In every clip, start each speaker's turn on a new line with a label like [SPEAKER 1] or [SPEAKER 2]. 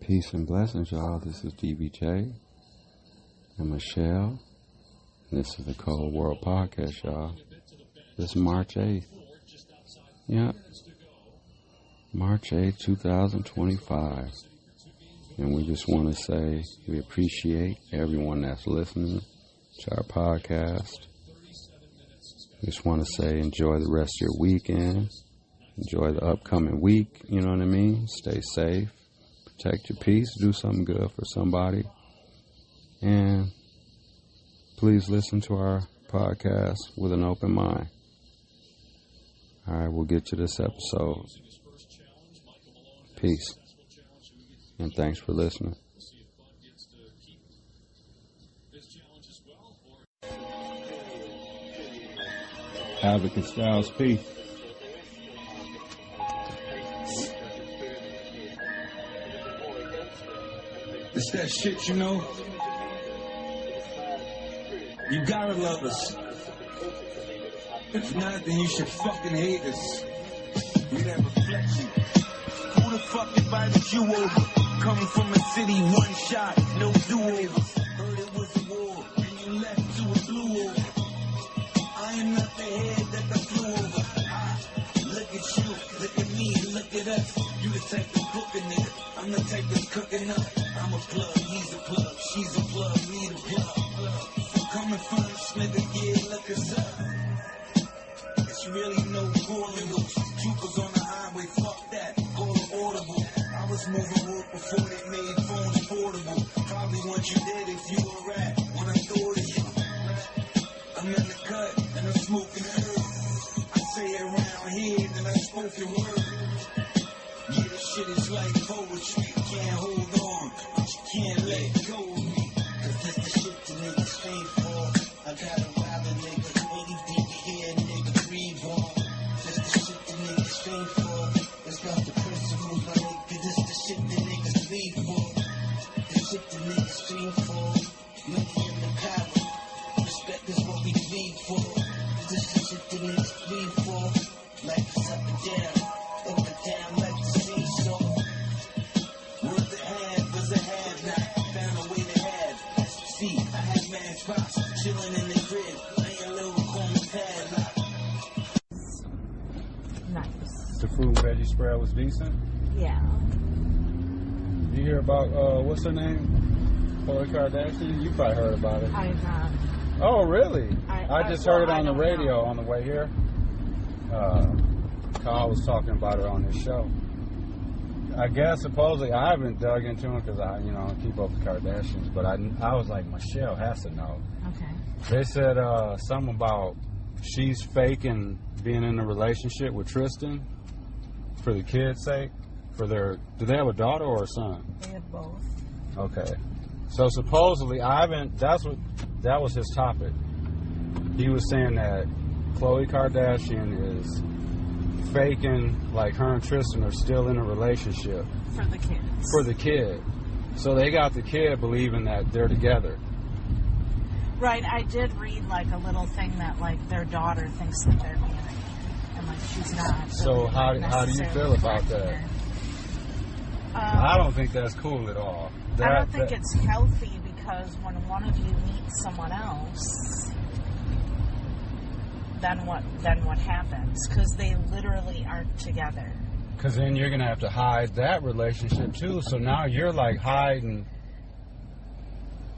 [SPEAKER 1] Peace and blessings, y'all. This is DVJ and Michelle. And this is the Cold World Podcast, y'all. This is March 8th. Yep. March 8th, 2025. And we just want to say we appreciate everyone that's listening to our podcast. We just want to say enjoy the rest of your weekend. Enjoy the upcoming week, you know what I mean? Stay safe. Protect your peace. Do something good for somebody. And please listen to our podcast with an open mind. All right, we'll get to this episode. Peace. And thanks for listening. Havoc and Styles P.
[SPEAKER 2] It's that shit, you know. You gotta love us. If not, then you should fucking hate us. We that reflection. Who the fuck invited you over? Coming from a city, one shot, no do-over. Heard it was a war, and you left to a blue over. I am not the head that the flew over. Look at you, look at me, look at us. You the type that's cooking nigga. I'm the type that's cooking up. I'm a plug, he's a plug, she's a plug, we the plug. So come and find this nigga, yeah, look us up. It's really no correlate. Troopers on the highway, fuck that, call it audible. I was moving work before they made phones portable. Probably want you dead if you a rat, when I thought of you. I'm in the cut, and I'm smoking herb. I say it around here, then I spoke your word. Yeah, this shit is like poetry, can't hold on, but you can't let go of me. Cause that's the shit the niggas pay for. I got a wilder nigga, 80 deep here, nigga, breathe on. That's the shit the niggas pay for. It's not the principles, my nigga, this the shit the niggas bleed for. The shit the niggas dream for. Money in the power, respect is what we bleed for. This the shit the niggas bleed for. Life is up and down like the seesaw. Word to have was a have not. Found a way to have. See, I had mad spots, chilling in the crib, laying low, corner padlock.
[SPEAKER 3] Nice.
[SPEAKER 1] The fruit and veggie spread was decent?
[SPEAKER 3] Yeah.
[SPEAKER 1] You hear about, what's her name? Khloe Kardashian? You probably heard about it.
[SPEAKER 3] I have.
[SPEAKER 1] Oh, really? I just heard it on the radio on the way here. Carl was talking about it on his show. I guess supposedly I haven't dug into it because I keep up with Kardashians, but I was like, Michelle has to know.
[SPEAKER 3] Okay.
[SPEAKER 1] They said something about she's faking being in a relationship with Tristan for the kids' sake. Do they have a daughter or a son?
[SPEAKER 3] They have both.
[SPEAKER 1] Okay. So supposedly that was his topic. He was saying that Khloe Kardashian is faking, like her and Tristan are still in a relationship.
[SPEAKER 3] For the kids.
[SPEAKER 1] For the kid. So they got the kid believing that they're together.
[SPEAKER 3] Right, I did read like a little thing that like their daughter thinks that they're married. And like she's not.
[SPEAKER 1] So how do you feel about that? I don't think that's cool at all.
[SPEAKER 3] I don't think it's healthy because when one of you meets someone else, then what happens? Because they literally aren't together.
[SPEAKER 1] Because then you're going to have to hide that relationship too. So now you're like hiding,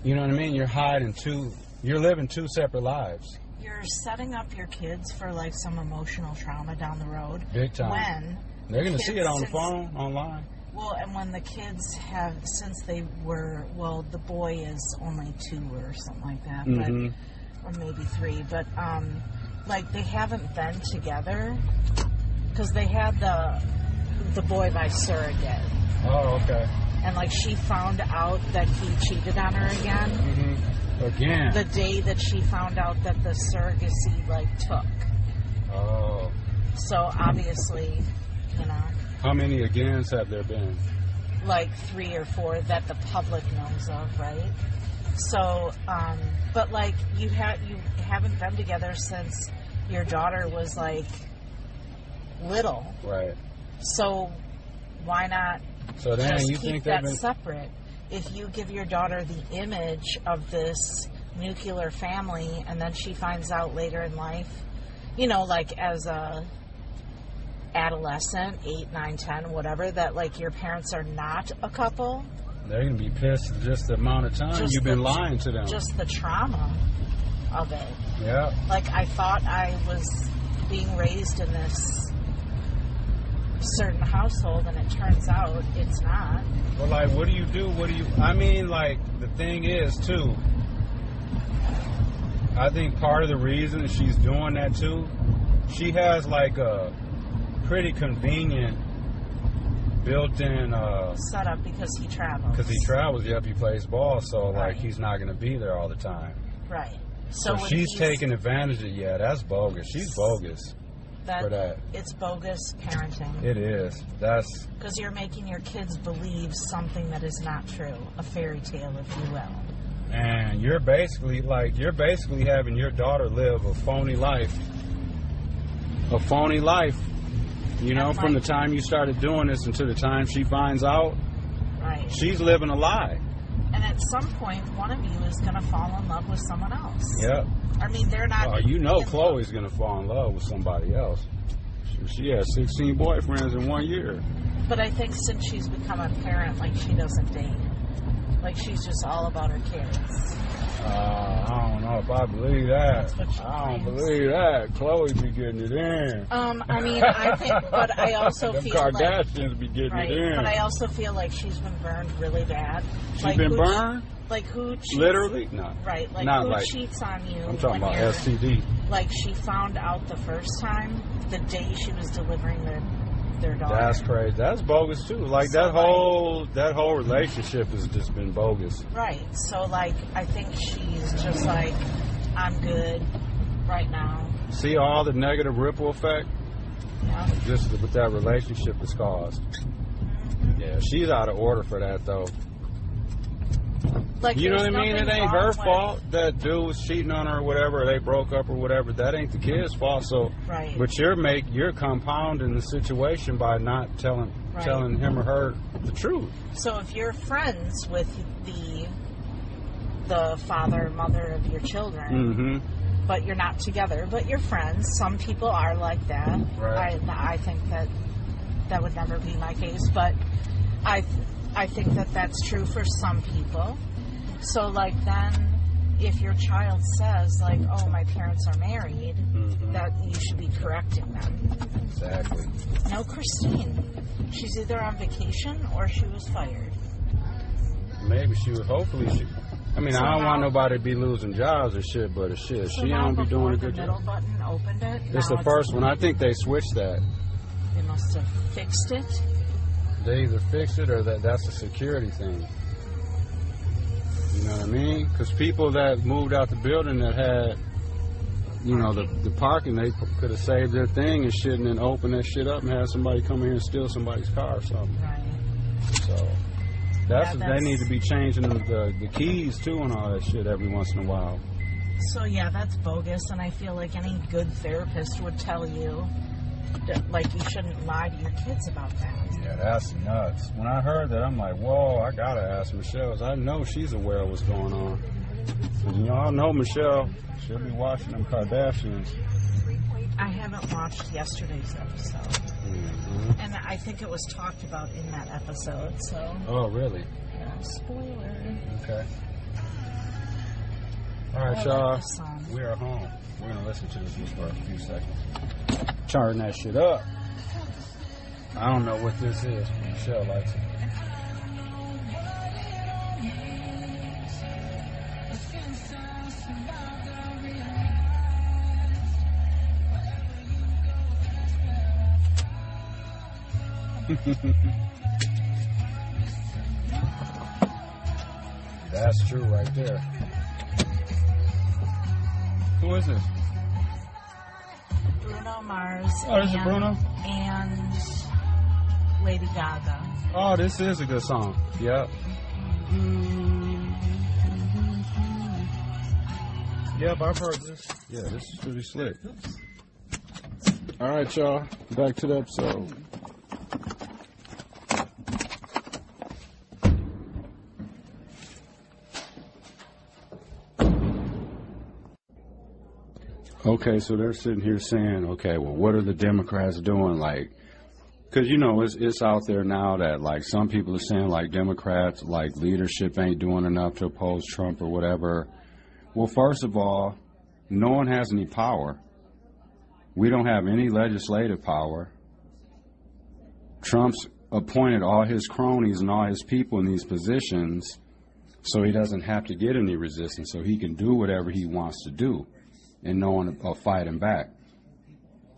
[SPEAKER 1] you know what I mean? You're living two separate lives.
[SPEAKER 3] You're setting up your kids for like some emotional trauma down the road.
[SPEAKER 1] Big time.
[SPEAKER 3] When
[SPEAKER 1] they're going to see it on the phone, online.
[SPEAKER 3] Well, and when the kids have, since they were, well, the boy is only 2 or something like that, but, or maybe 3, but, like, they haven't been together, because they had the boy by surrogate.
[SPEAKER 1] Oh, okay.
[SPEAKER 3] And, like, she found out that he cheated on her again.
[SPEAKER 1] Mm-hmm. Again?
[SPEAKER 3] The day that she found out that the surrogacy, like, took.
[SPEAKER 1] Oh.
[SPEAKER 3] So, obviously, you know.
[SPEAKER 1] How many agains have there been?
[SPEAKER 3] Like 3 or 4 that the public knows of, right? So, but like you haven't been together since your daughter was like little,
[SPEAKER 1] right?
[SPEAKER 3] So why not
[SPEAKER 1] So then
[SPEAKER 3] just
[SPEAKER 1] you
[SPEAKER 3] keep
[SPEAKER 1] think
[SPEAKER 3] that separate. If you give your daughter the image of this nuclear family, and then she finds out later in life, you know, like as a adolescent, 8, 9, 10, whatever, that like your parents are not a couple,
[SPEAKER 1] they're going to be pissed just the amount of time you've been lying to them.
[SPEAKER 3] Just the trauma of it.
[SPEAKER 1] Yeah.
[SPEAKER 3] Like, I thought I was being raised in this certain household, and it turns out it's not.
[SPEAKER 1] Well, like, what do you do? I mean, like, the thing is, too, I think part of the reason she's doing that, too, she has, like, a pretty convenient built-in
[SPEAKER 3] setup because he travels.
[SPEAKER 1] He plays ball, so like he's not going to be there all the time.
[SPEAKER 3] Right.
[SPEAKER 1] So she's taking advantage of that's bogus. She's bogus for that.
[SPEAKER 3] It's bogus parenting.
[SPEAKER 1] It is. That's
[SPEAKER 3] because you're making your kids believe something that is not true, a fairy tale, if you will.
[SPEAKER 1] And you're basically having your daughter live a phony life. A phony life. You know, from the time you started doing this until the time she finds out,
[SPEAKER 3] right? She's
[SPEAKER 1] living a lie.
[SPEAKER 3] And at some point, one of you is going to fall in love with someone else.
[SPEAKER 1] Yep.
[SPEAKER 3] I mean, they're not...
[SPEAKER 1] Oh, you know Chloe's going to fall in love with somebody else. She has 16 boyfriends in 1 year.
[SPEAKER 3] But I think since she's become a parent, like, she doesn't date. Like, she's just all about her kids.
[SPEAKER 1] I don't know if I believe that.
[SPEAKER 3] I
[SPEAKER 1] don't believe that. Chloe be getting it in.
[SPEAKER 3] I mean, I think, but I also feel
[SPEAKER 1] Kardashians be getting it in.
[SPEAKER 3] But I also feel like she's been burned really bad.
[SPEAKER 1] She's been burned?
[SPEAKER 3] Like who cheats?
[SPEAKER 1] Literally? No.
[SPEAKER 3] Right. Like
[SPEAKER 1] not
[SPEAKER 3] who
[SPEAKER 1] like,
[SPEAKER 3] cheats on you?
[SPEAKER 1] I'm talking about STD.
[SPEAKER 3] Like she found out the first time, the day she was delivering their daughter.
[SPEAKER 1] That's crazy. That's bogus too. Like so that whole relationship has just been bogus.
[SPEAKER 3] Right. So like I think she's just like, I'm good right now.
[SPEAKER 1] See all the negative ripple effect?
[SPEAKER 3] Yeah.
[SPEAKER 1] Just with that relationship has caused. Mm-hmm. Yeah, she's out of order for that though.
[SPEAKER 3] Like,
[SPEAKER 1] you know what I mean? It ain't her fault that dude was cheating on her or whatever, or they broke up or whatever. That ain't the kid's fault. So,
[SPEAKER 3] right.
[SPEAKER 1] But you're compounding the situation by not telling him or her the truth.
[SPEAKER 3] So if you're friends with the father, mother of your children,
[SPEAKER 1] mm-hmm.
[SPEAKER 3] but you're not together, but you're friends. Some people are like that.
[SPEAKER 1] Right.
[SPEAKER 3] I think that would never be my case, but I think that that's true for some people. So, like, then if your child says, like, oh, my parents are married,
[SPEAKER 1] mm-hmm.
[SPEAKER 3] that you should be correcting them.
[SPEAKER 1] Exactly.
[SPEAKER 3] No, Christine. She's either on vacation or she was fired.
[SPEAKER 1] Maybe she was. Hopefully she. I mean, I don't want nobody to be losing jobs or shit, but shit,
[SPEAKER 3] so
[SPEAKER 1] she don't be doing a good job.
[SPEAKER 3] The middle button opened it.
[SPEAKER 1] It's the first one. I think they switched that.
[SPEAKER 3] They must have fixed it.
[SPEAKER 1] They either fixed it or that's a security thing. You know what I mean? Because people that moved out the building that had, you know, the parking, they could have saved their thing and shit and then opened that shit up and had somebody come here and steal somebody's car or something.
[SPEAKER 3] Right.
[SPEAKER 1] So they need to be changing the keys too and all that shit every once in a while.
[SPEAKER 3] So yeah, that's bogus, and I feel like any good therapist would tell you that, like, you shouldn't lie to your kids about that.
[SPEAKER 1] Yeah, that's nuts. When I heard that, I'm like, whoa, I gotta ask Michelle. I know she's aware of what's going on. And y'all know Michelle. She'll be watching them Kardashians.
[SPEAKER 3] I haven't watched yesterday's episode.
[SPEAKER 1] Mm-hmm.
[SPEAKER 3] And I think it was talked about in that episode, so...
[SPEAKER 1] Oh, really?
[SPEAKER 3] Yeah, spoiler.
[SPEAKER 1] Okay. All right, y'all. We are home. We're going to listen to this just for a few seconds. Turn that shit up. I don't know what this is, but Michelle likes it. That's true right there. Who is this?
[SPEAKER 3] Bruno Mars.
[SPEAKER 1] Oh, this is Bruno?
[SPEAKER 3] And Lady Gaga.
[SPEAKER 1] Oh, this is a good song. Yep. Yep, I've heard this. Yeah, this is pretty slick. All right, y'all. Back to the episode. Okay, so they're sitting here saying, okay, well, what are the Democrats doing? Like, because, you know, it's out there now that, like, some people are saying, like, Democrats, like, leadership ain't doing enough to oppose Trump or whatever. Well, first of all, no one has any power. We don't have any legislative power. Trump's appointed all his cronies and all his people in these positions so he doesn't have to get any resistance, so he can do whatever he wants to do and no one will fight him back.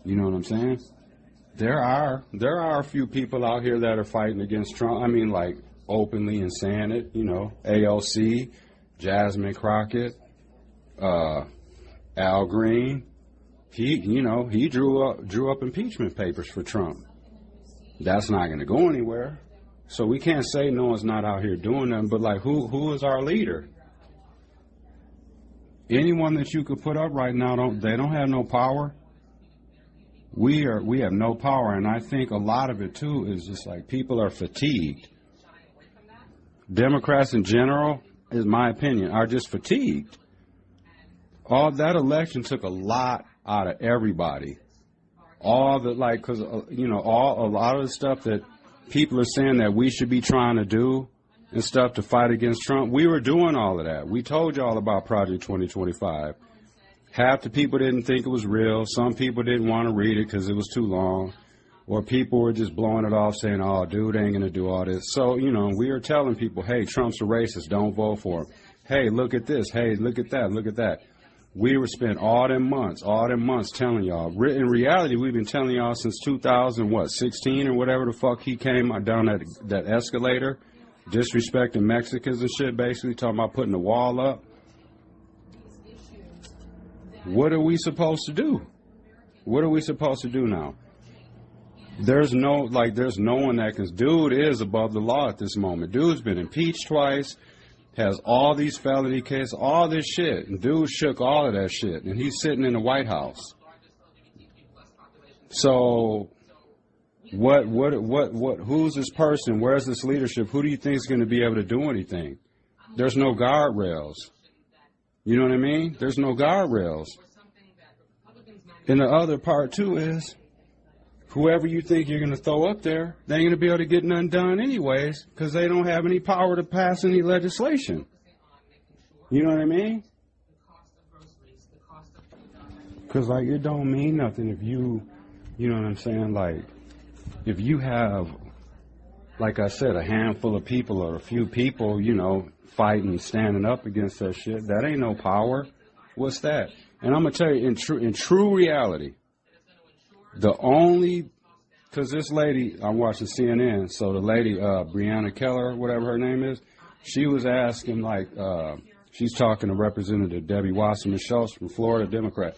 [SPEAKER 1] You know what I'm saying? There are a few people out here that are fighting against Trump. I mean, like, openly and saying it, you know, AOC, Jasmine Crockett, Al Green. He drew up impeachment papers for Trump. That's not going to go anywhere. So we can't say no one's not out here doing them, but, like, who is our leader? Anyone that you could put up right now, they don't have no power. We have no power, and I think a lot of it too is just like people are fatigued. Democrats in general, in my opinion, are just fatigued. All that election took a lot out of everybody. All the, like, because you know, a lot of the stuff that people are saying that we should be trying to do and stuff to fight against Trump, we were doing all of that. We told you all about Project 2025. Half the people didn't think it was real. Some people didn't want to read it because it was too long. Or people were just blowing it off saying, oh, dude ain't going to do all this. So, you know, we are telling people, hey, Trump's a racist. Don't vote for him. Hey, look at this. Hey, look at that. Look at that. We were spent all them months telling y'all. In reality, we've been telling y'all since 2016 or whatever the fuck he came down that escalator, disrespecting Mexicans and shit, basically talking about putting the wall up. What are we supposed to do? What are we supposed to do now? There's no one that can. Dude is above the law at this moment. Dude's been impeached twice, has all these felony cases, all this shit. And dude shook all of that shit, and he's sitting in the White House. So, who's this person? Where's this leadership? Who do you think is going to be able to do anything? There's no guardrails. You know what I mean? There's no guardrails. And the other part, too, is whoever you think you're going to throw up there, they ain't going to be able to get nothing done anyways because they don't have any power to pass any legislation. You know what I mean? Because, like, it don't mean nothing if you know what I'm saying? Like, if you have, like I said, a handful of people or a few people, you know, fighting, standing up against that shit, that ain't no power. What's that? And I'm going to tell you, in true reality, because this lady, I'm watching CNN, so the lady, Breonna Keller, whatever her name is, she was asking, like, she's talking to Representative Debbie Wasserman Schultz from Florida, Democrat.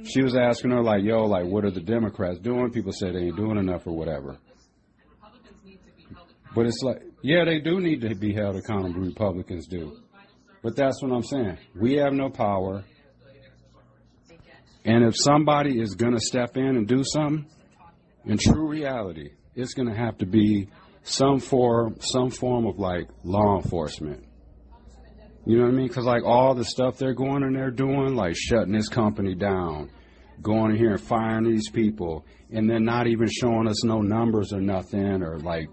[SPEAKER 1] She was asking her, like, yo, like, what are the Democrats doing? People say they ain't doing enough or whatever. But it's like, yeah, they do need to be held accountable, Republicans do. But that's what I'm saying. We have no power. And if somebody is going to step in and do something, in true reality, it's going to have to be some form of, like, law enforcement. You know what I mean? Because, like, all the stuff they're going in there doing, like shutting this company down, going in here and firing these people, and then not even showing us no numbers or nothing, or, like,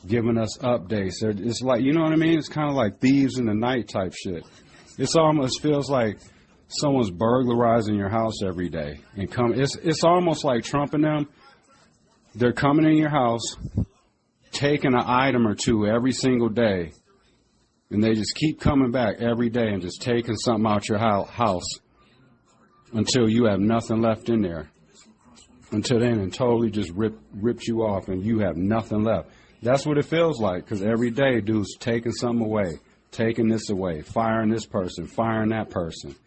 [SPEAKER 1] giving us updates. It's like, you know what I mean? It's kind of like thieves in the night type shit. It almost feels like someone's burglarizing your house every day. And it's almost like Trump and them, they're coming in your house, taking an item or two every single day, and they just keep coming back every day and just taking something out your house until you have nothing left in there. Until then, and totally just ripped you off and you have nothing left. That's what it feels like, because every day dude's taking something away, taking this away, firing this person, firing that person.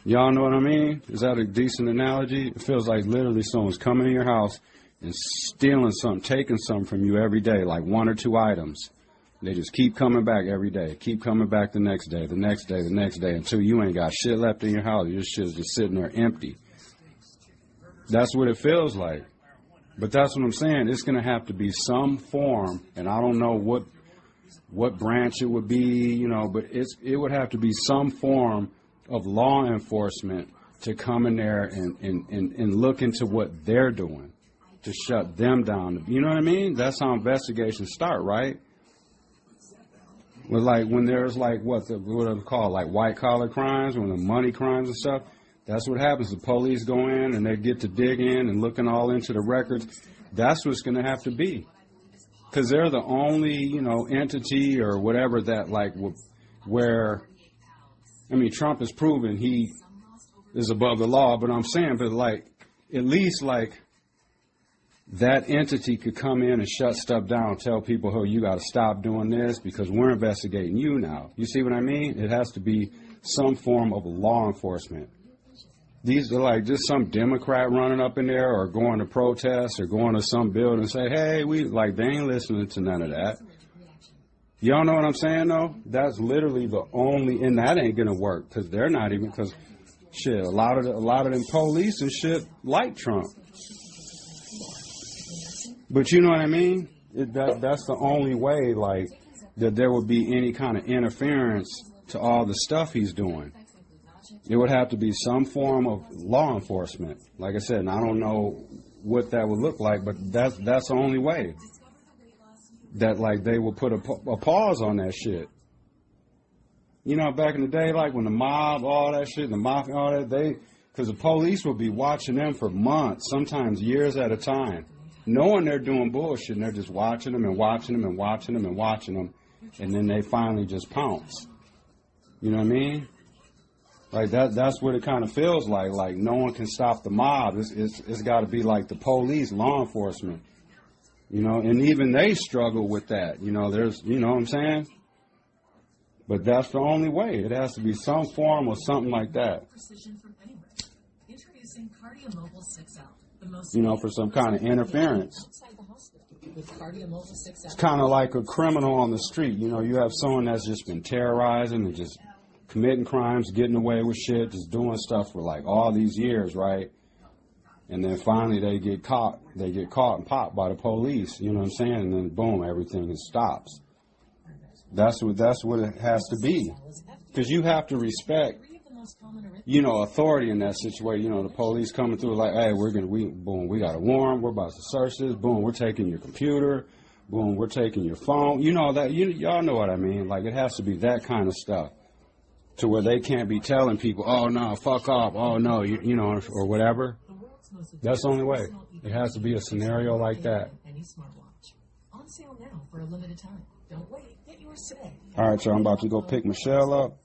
[SPEAKER 1] Y'all know what I mean? Is that a decent analogy? It feels like literally someone's coming in your house and stealing something, taking something from you every day, like one or two items. They just keep coming back every day, keep coming back the next day, the next day, the next day, until you ain't got shit left in your house. Your shit's just sitting there empty. That's what it feels like. But that's what I'm saying. It's going to have to be some form, and I don't know what branch it would be, you know, but it would have to be some form of law enforcement to come in there and look into what they're doing to shut them down. You know what I mean? That's how investigations start, right? Well, like when there's like what are they called, like white collar crimes, when the money crimes and stuff. That's what happens. The police go in and they get to dig in and looking all into the records. That's what's going to have to be, because they're the only, you know, entity or whatever that like where. I mean, Trump has proven he is above the law, but I'm saying, but like at least like that entity could come in and shut stuff down, tell people, oh, you got to stop doing this because we're investigating you now. You see what I mean? It has to be some form of law enforcement. These are like just some Democrat running up in there or going to protest or going to some building and say, hey, we like, they ain't listening to none of that. Y'all know what I'm saying, though? That's literally the only, and that ain't going to work because they're not even, because shit, a lot of them police and shit like Trump. But you know what I mean? That's the only way, like, that there would be any kind of interference to all the stuff he's doing. It would have to be some form of law enforcement. Like I said, and I don't know what that would look like, but that's the only way. That, like, they will put a pause on that shit. You know, back in the day, like, when the mob, all that shit, the mafia, all that, because the police will be watching them for months, sometimes years at a time, knowing they're doing bullshit, and they're just watching them and watching them and watching them and watching them, and then they finally just pounce. You know what I mean? Like, that's what it kind of feels like. Like, no one can stop the mob. It's got to be like the police, law enforcement. You know, and even they struggle with that. You know, you know what I'm saying? But that's the only way. It has to be some form or something like that. You know, for some kind of interference. It's kind of like a criminal on the street. You know, you have someone that's just been terrorizing and just committing crimes, getting away with shit, just doing stuff for like all these years, right? And then finally they get caught and popped by the police, you know what I'm saying? And then boom, everything stops. That's what it has to be. Because you have to respect, you know, authority in that situation. You know, the police coming through like, hey, we got a warrant, we're about to search this, boom, we're taking your computer, boom, we're taking your phone. You know that, y'all know what I mean. Like, it has to be that kind of stuff. To where they can't be telling people, oh no, fuck off, oh no, you know, or whatever. That's the only way. It has to be a scenario like that. On sale now for a limited time. Don't wait. Get yours today. All right, so I'm about to go pick Michelle up.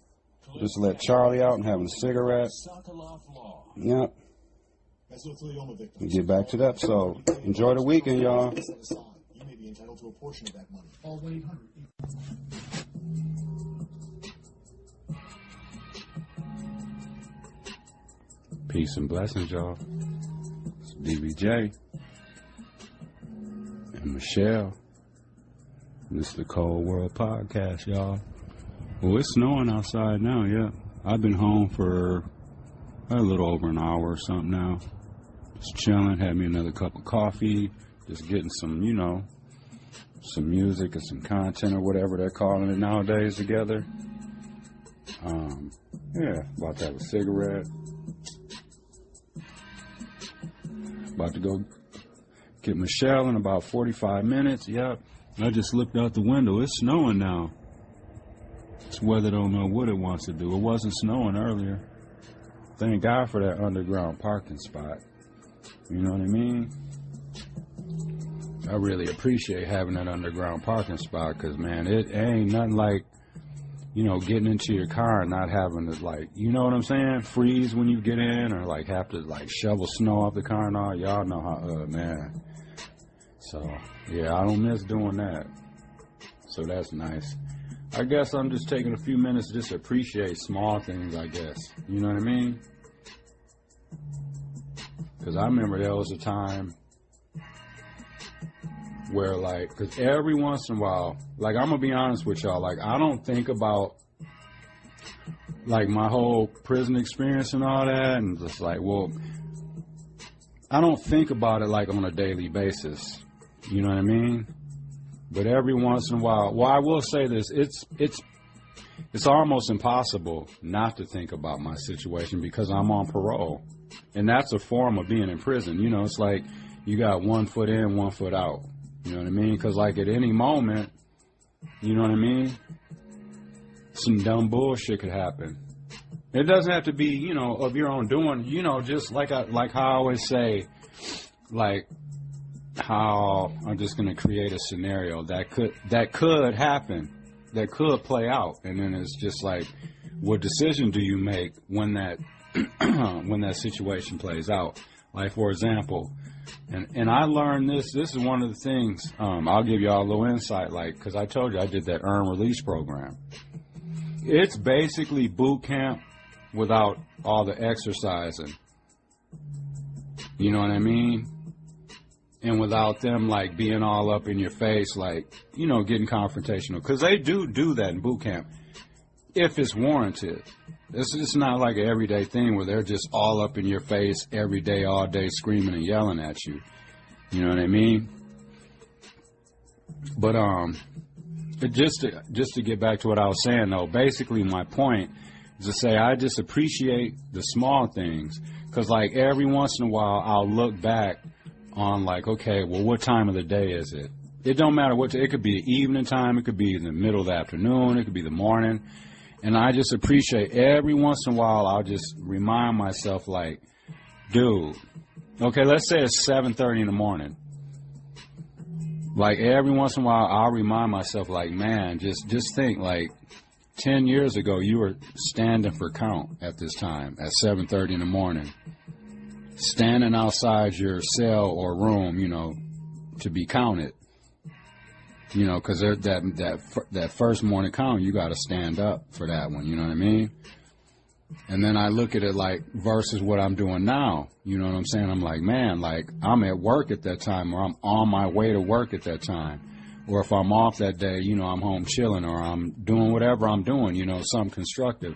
[SPEAKER 1] Just let Charlie out and having a cigarette. Yep. Get back to the episode. Enjoy the weekend, y'all. You may be entitled to a portion of that money. Peace and blessings, y'all. It's DVJ and Michelle. This is the Cold World Podcast, y'all. Well, it's snowing outside now, yeah. I've been home for a little over an hour or something now. Just chilling, had me another cup of coffee, just getting some, you know, some music and some content or whatever they're calling it nowadays together. Yeah, about to have a cigarette. About to go get Michelle in about 45 minutes. Yep. I just looked out the window. It's snowing now. This weather don't know what it wants to do. It wasn't snowing earlier. Thank God for that underground parking spot. You know what I mean? I really appreciate having that underground parking spot because, man, it ain't nothing like, you know, getting into your car and not having to, like, you know what I'm saying, freeze when you get in or, like, have to, like, shovel snow off the car and all. Y'all know how, man. So, yeah, I don't miss doing that. So that's nice. I guess I'm just taking a few minutes to just appreciate small things, I guess. You know what I mean? Because I remember there was a time where, like, because every once in a while, like, I'm going to be honest with y'all, like, I don't think about, like, my whole prison experience and all that, and just like, well, I don't think about it, like, on a daily basis. You know what I mean? But every once in a while, well, I will say this, it's almost impossible not to think about my situation because I'm on parole. And that's a form of being in prison. You know, it's like you got 1 foot in, 1 foot out. You know what I mean? Because, like, at any moment, you know what I mean, some dumb bullshit could happen. It doesn't have to be, you know, of your own doing. You know, just like how I always say, like, how I'm just going to create a scenario that could happen, that could play out, and then it's just like, what decision do you make when that when that situation plays out? Like, for example, and I learned this is one of the things, I'll give y'all a little insight, like, because I told you I did that earn release program. It's basically boot camp without all the exercising. You know what I mean? And without them, like, being all up in your face, like, you know, getting confrontational. Because they do that in boot camp, if it's warranted. It's not like an everyday thing where they're just all up in your face every day, all day, screaming and yelling at you. You know what I mean? But just to get back to what I was saying, though, basically my point is to say I just appreciate the small things. Because, like, every once in a while I'll look back on, like, okay, well, what time of the day is it? It don't matter what, it could be evening time, it could be in the middle of the afternoon, it could be the morning. And I just appreciate every once in a while I'll just remind myself, like, dude, okay, let's say it's 7:30 in the morning. Like, every once in a while I'll remind myself, like, man, just think, like, 10 years ago you were standing for count at this time at 7:30 in the morning. Standing outside your cell or room, you know, to be counted. You know, because that first morning count, you got to stand up for that one. You know what I mean? And then I look at it like versus what I'm doing now. You know what I'm saying? I'm like, man, like, I'm at work at that time, or I'm on my way to work at that time. Or if I'm off that day, you know, I'm home chilling, or I'm doing whatever I'm doing, you know, something constructive.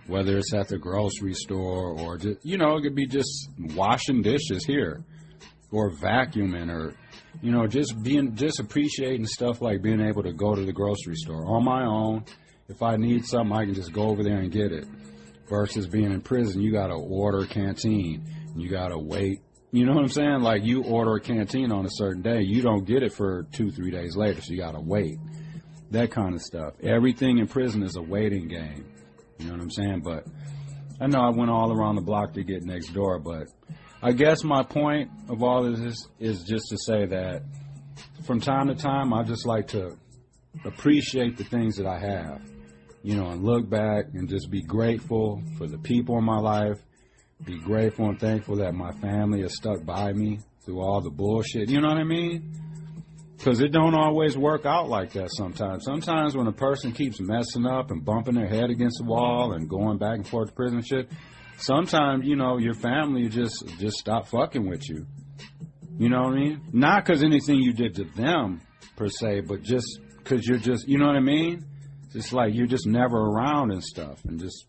[SPEAKER 1] Whether it's at the grocery store or just, you know, it could be just washing dishes here or vacuuming or, you know, just appreciating stuff like being able to go to the grocery store on my own. If I need something, I can just go over there and get it. Versus being in prison, you got to order a canteen. You got to wait. You know what I'm saying? Like, you order a canteen on a certain day, you don't get it for 2-3 days later, so you got to wait. That kind of stuff. Everything in prison is a waiting game. You know what I'm saying? But I know I went all around the block to get next door, but I guess my point of all of this is just to say that from time to time, I just like to appreciate the things that I have, you know, and look back and just be grateful for the people in my life, be grateful and thankful that my family has stuck by me through all the bullshit. You know what I mean? Because it don't always work out like that sometimes. Sometimes when a person keeps messing up and bumping their head against the wall and going back and forth to prison shit, sometimes, you know, your family just stop fucking with you. You know what I mean? Not because anything you did to them, per se, but just because you're just, you know what I mean? Just like you're just never around and stuff. And just,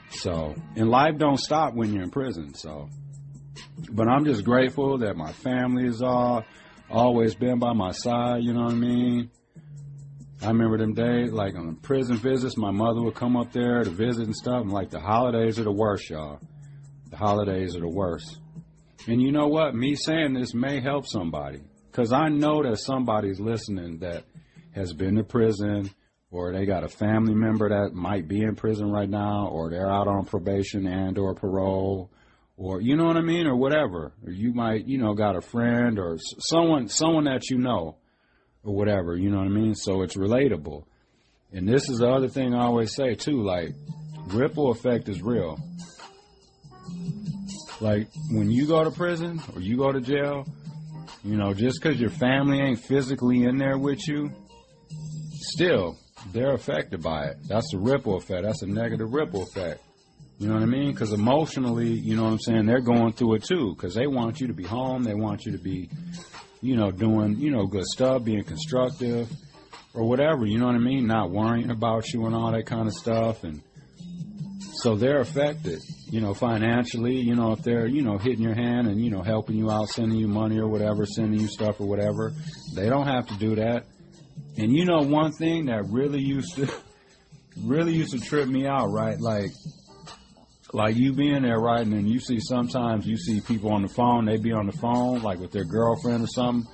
[SPEAKER 1] so, and life don't stop when you're in prison, so. But I'm just grateful that my family is always been by my side, you know what I mean? I remember them days, like on prison visits, my mother would come up there to visit and stuff, and like the holidays are the worst, y'all. The holidays are the worst. And you know what? Me saying this may help somebody, because I know that somebody's listening that has been to prison, or they got a family member that might be in prison right now, or they're out on probation and or parole, or, you know what I mean, or whatever. Or you might, you know, got a friend or someone that you know or whatever, you know what I mean? So it's relatable. And this is the other thing I always say, too, like, ripple effect is real. Like, when you go to prison or you go to jail, you know, just because your family ain't physically in there with you, still, they're affected by it. That's a ripple effect. That's a negative ripple effect. You know what I mean? Because emotionally, you know what I'm saying, they're going through it too. Because they want you to be home. They want you to be, you know, doing, you know, good stuff, being constructive or whatever. You know what I mean? Not worrying about you and all that kind of stuff. And so they're affected, you know, financially, you know, if they're, you know, hitting your hand and, you know, helping you out, sending you money or whatever, sending you stuff or whatever. They don't have to do that. And you know, one thing that really used to
[SPEAKER 4] really used to trip me out, right? Like you being there, right? And then sometimes you see people on the phone, they be on the phone, like with their girlfriend or something.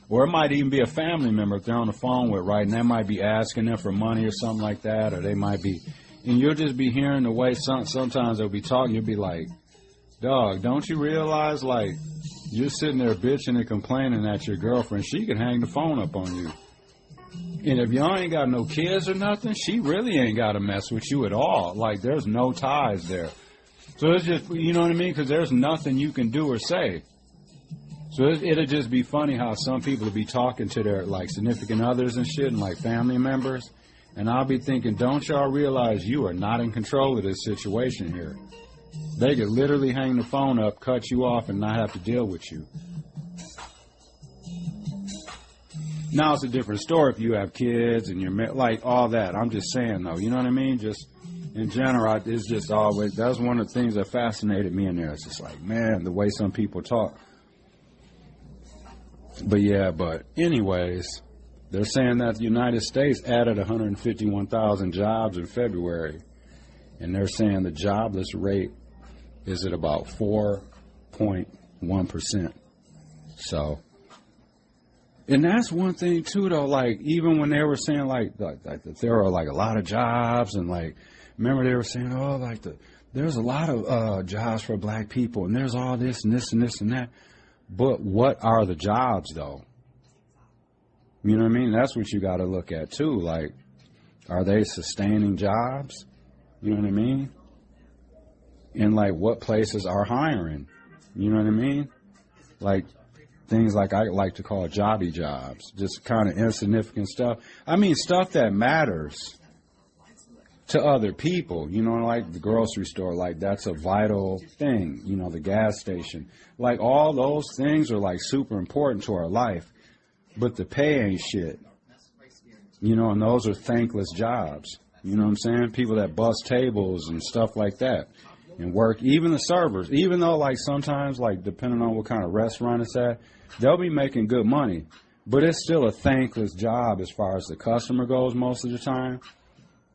[SPEAKER 4] Or it might even be a family member if they're on the phone with, right? And they might be asking them for money or something like that. Or they might be, and you'll just be hearing the way sometimes they'll be talking. You'll be like, dog, don't you realize, like, you're sitting there bitching and complaining at your girlfriend. She can hang the phone up on you. And if y'all ain't got no kids or nothing, she really ain't got to mess with you at all. Like, there's no ties there. So it's just, you know what I mean? Because there's nothing you can do or say. So it'll just be funny how some people will be talking to their, like, significant others and shit and, like, family members. And I'll be thinking, don't y'all realize you are not in control of this situation here? They could literally hang the phone up, cut you off, and not have to deal with you. Now it's a different story if you have kids and you're like all that. I'm just saying, though, you know what I mean? Just in general, it's just always, that's one of the things that fascinated me in there. It's just like, man, the way some people talk. But yeah, but anyways, they're saying that the United States added 151,000 jobs in February. And they're saying the jobless rate is at about 4.1%. So, and that's one thing too, though. Like, even when they were saying like that there are like a lot of jobs, and like, remember they were saying, oh, like there's a lot of jobs for black people, and there's all this and this and this and that. But what are the jobs, though? You know what I mean? That's what you got to look at too. Like, are they sustaining jobs? You know what I mean? And like, what places are hiring? You know what I mean? Like, things like I like to call jobby jobs, just kind of insignificant stuff. I mean, stuff that matters to other people, you know, like the grocery store, like that's a vital thing, you know, the gas station. Like, all those things are like super important to our life, but the pay ain't shit. You know, and those are thankless jobs. You know what I'm saying? People that bust tables and stuff like that and work, even the servers, even though like sometimes, like depending on what kind of restaurant it's at, they'll be making good money, but it's still a thankless job as far as the customer goes most of the time.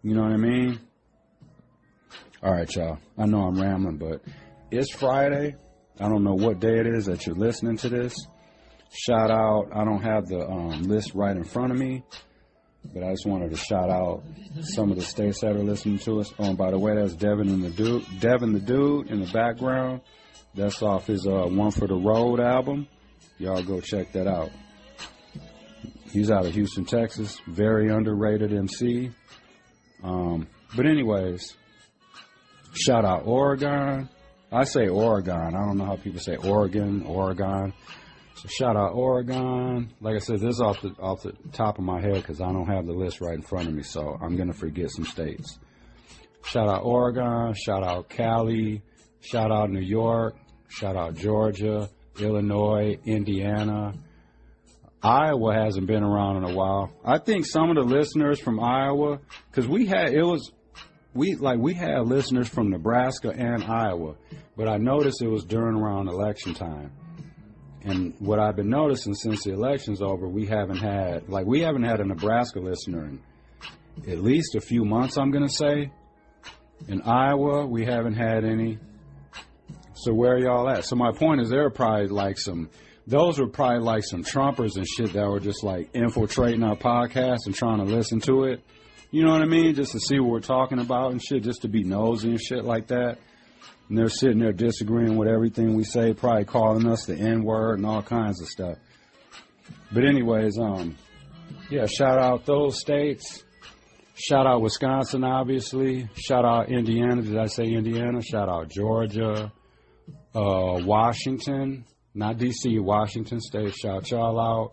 [SPEAKER 4] You know what I mean? All right, y'all. I know I'm rambling, but it's Friday. I don't know what day it is that you're listening to this. Shout out. I don't have the list right in front of me, but I just wanted to shout out some of the states that are listening to us. Oh, and by the way, that's Devin the Dude in the background. That's off his One for the Road album. Y'all go check that out. He's out of Houston, Texas. Very underrated MC. But anyways, shout out Oregon. I say Oregon. I don't know how people say Oregon. So shout out Oregon. Like I said, this is off the top of my head because I don't have the list right in front of me, so I'm going to forget some states. Shout out Oregon. Shout out Cali. Shout out New York. Shout out Georgia, Illinois, Indiana. Iowa hasn't been around in a while. I think some of the listeners from Iowa, because we had listeners from Nebraska and Iowa, but I noticed it was during around election time. And what I've been noticing since the election's over, we haven't had a Nebraska listener in at least a few months, I'm going to say. In Iowa, we haven't had any. So where are y'all at? So my point is, those were probably like some Trumpers and shit that were just like infiltrating our podcast and trying to listen to it. You know what I mean? Just to see what we're talking about and shit, just to be nosy and shit like that. And they're sitting there disagreeing with everything we say, probably calling us the N-word and all kinds of stuff. But anyways, yeah, shout out those states. Shout out Wisconsin, obviously. Shout out Indiana. Did I say Indiana? Shout out Georgia. Washington. Not D.C., Washington State. Shout y'all out.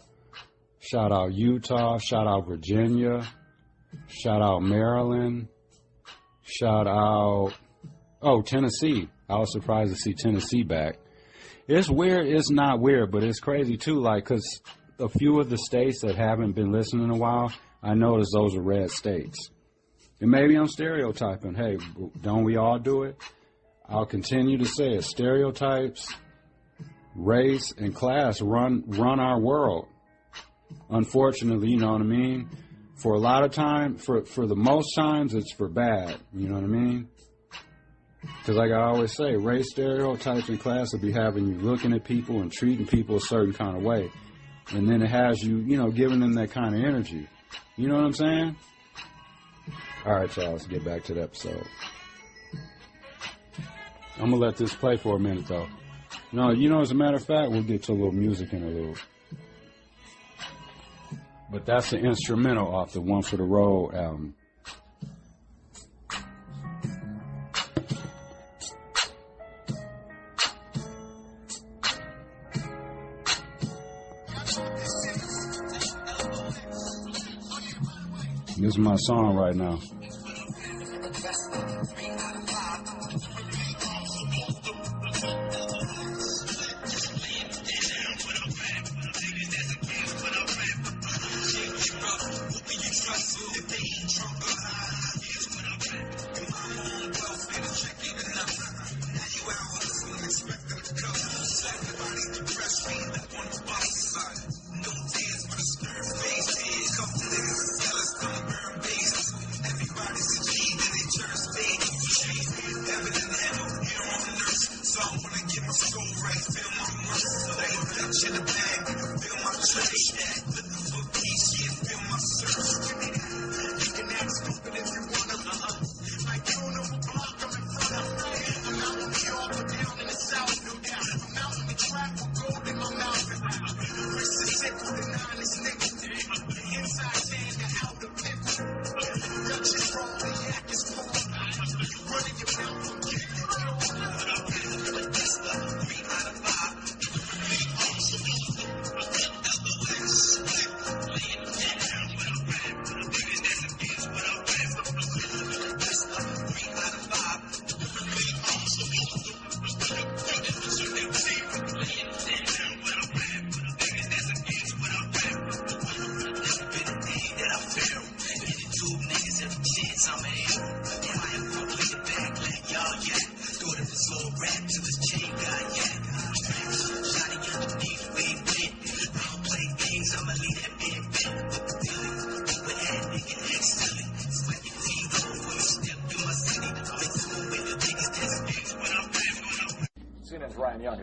[SPEAKER 4] Shout out Utah. Shout out Virginia. Shout out Maryland. Shout out, Tennessee. I was surprised to see Tennessee back. It's weird. It's not weird, but it's crazy too. Like, because a few of the states that haven't been listening in a while, I noticed those are red states. And maybe I'm stereotyping. Hey, don't we all do it? I'll continue to say it. Stereotypes, race, and class run our world. Unfortunately, you know what I mean? for a lot of time, for the most times, it's for bad. You know what I mean? Because like I always say, race stereotypes in class will be having you looking at people and treating people a certain kind of way. And then it has you, you know, giving them that kind of energy. You know what I'm saying? All right, y'all, let's get back to the episode. I'm going to let this play for a minute, though. No, you know, as a matter of fact, we'll get to a little music in a little. But that's the instrumental off the One for the Road album. This is my song right now.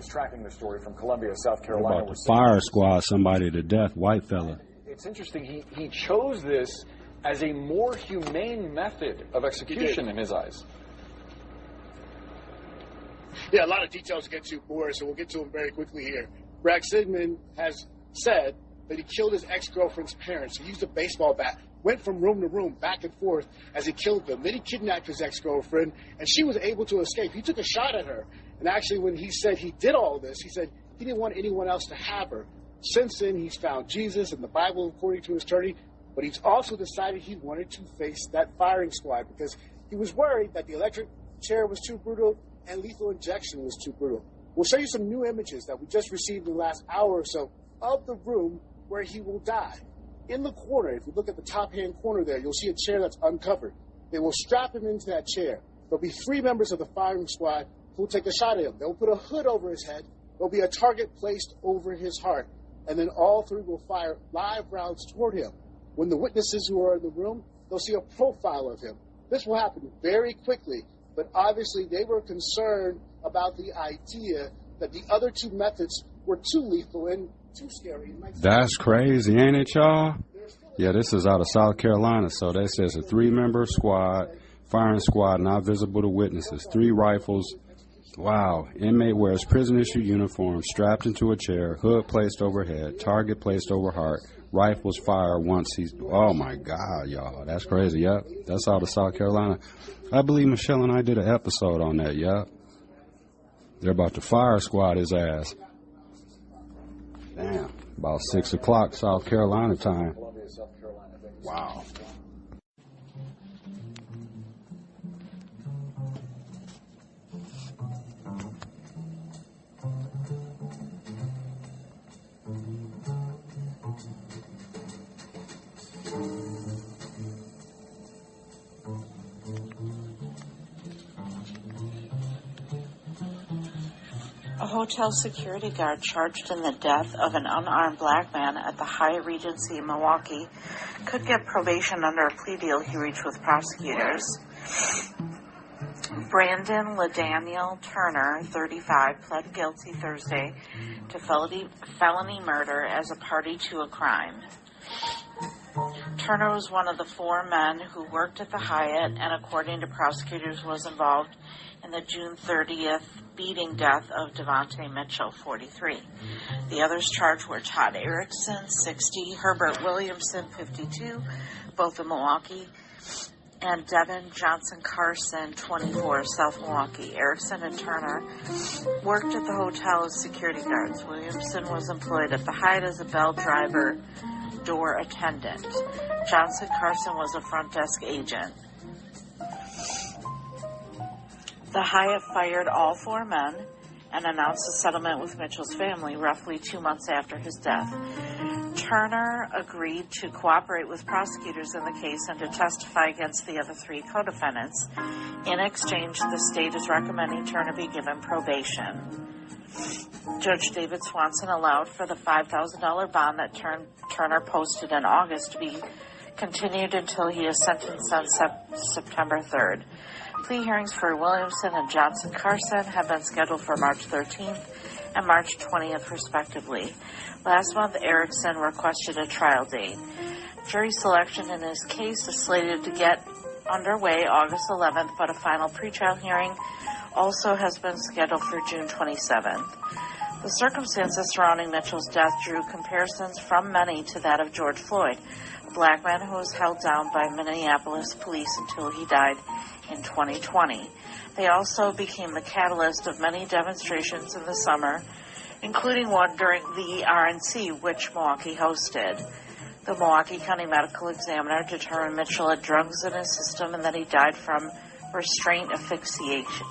[SPEAKER 5] Tracking the story from Columbia, South Carolina.
[SPEAKER 4] About the fire squad, somebody to death, white fella.
[SPEAKER 5] It's interesting. He chose this as a more humane method of execution in his eyes.
[SPEAKER 6] Yeah, a lot of details to get to, Boris, so we'll get to them very quickly here. Bragg Sigmund has said that he killed his ex-girlfriend's parents. He used a baseball bat, went from room to room, back and forth as he killed them. Then he kidnapped his ex-girlfriend, and she was able to escape. He took a shot at her. And actually, when he said he did all this, he said he didn't want anyone else to have her. Since then, he's found Jesus and the Bible, according to his attorney, but he's also decided he wanted to face that firing squad because he was worried that the electric chair was too brutal and lethal injection was too brutal. We'll show you some new images that we just received in the last hour or so of the room where he will die. In the corner, if you look at the top-hand corner there, you'll see a chair that's uncovered. They will strap him into that chair. There'll be 3 members of the firing squad who will take a shot at him. They'll put a hood over his head. There'll be a target placed over his heart. And then all 3 will fire live rounds toward him. When the witnesses who are in the room, they'll see a profile of him. This will happen very quickly, but obviously they were concerned about the idea that the other 2 methods were too lethal and too scary.
[SPEAKER 4] That's crazy, ain't it, y'all? Yeah, this is out of South Carolina, so they say it's a 3-member squad, firing squad, not visible to witnesses, 3 rifles. Wow. Inmate wears prison-issue uniform, strapped into a chair, hood placed overhead, target placed over heart, rifles fire once he's... Oh, my God, y'all. That's crazy, yep. That's out of South Carolina. I believe Michelle and I did an episode on that, yep. They're about to fire squad his ass. Damn. About 6 o'clock South Carolina time. Wow.
[SPEAKER 3] A hotel security guard charged in the death of an unarmed black man at the Hyatt Regency in Milwaukee could get probation under a plea deal he reached with prosecutors. Brandon LaDaniel Turner, 35, pled guilty Thursday to felony murder as a party to a crime. Turner was one of the 4 men who worked at the Hyatt and, according to prosecutors, was involved in the June 30th beating death of Devontae Mitchell, 43. The others charged were Todd Erickson, 60, Herbert Williamson, 52, both of Milwaukee, and Devin Johnson Carson, 24, South Milwaukee. Erickson and Turner worked at the hotel as security guards. Williamson was employed at the Hyatt as a bell driver, door attendant. Johnson Carson was a front desk agent. The Hyatt fired all 4 men and announced a settlement with Mitchell's family roughly 2 months after his death. Turner agreed to cooperate with prosecutors in the case and to testify against the other 3 co-defendants. In exchange, the state is recommending Turner be given probation. Judge David Swanson allowed for the $5,000 bond that Turner posted in August to be continued until he is sentenced on September 3rd. Plea hearings for Williamson and Johnson Carson have been scheduled for March 13th and March 20th, respectively. Last month, Erickson requested a trial date. Jury selection in his case is slated to get underway August 11th, but a final pretrial hearing also has been scheduled for June 27th. The circumstances surrounding Mitchell's death drew comparisons from many to that of George Floyd, a black man who was held down by Minneapolis police until he died in 2020. They also became the catalyst of many demonstrations in the summer, including one during the RNC, which Milwaukee hosted. The Milwaukee County Medical Examiner determined Mitchell had drugs in his system and that he died from restraint asphyxiation.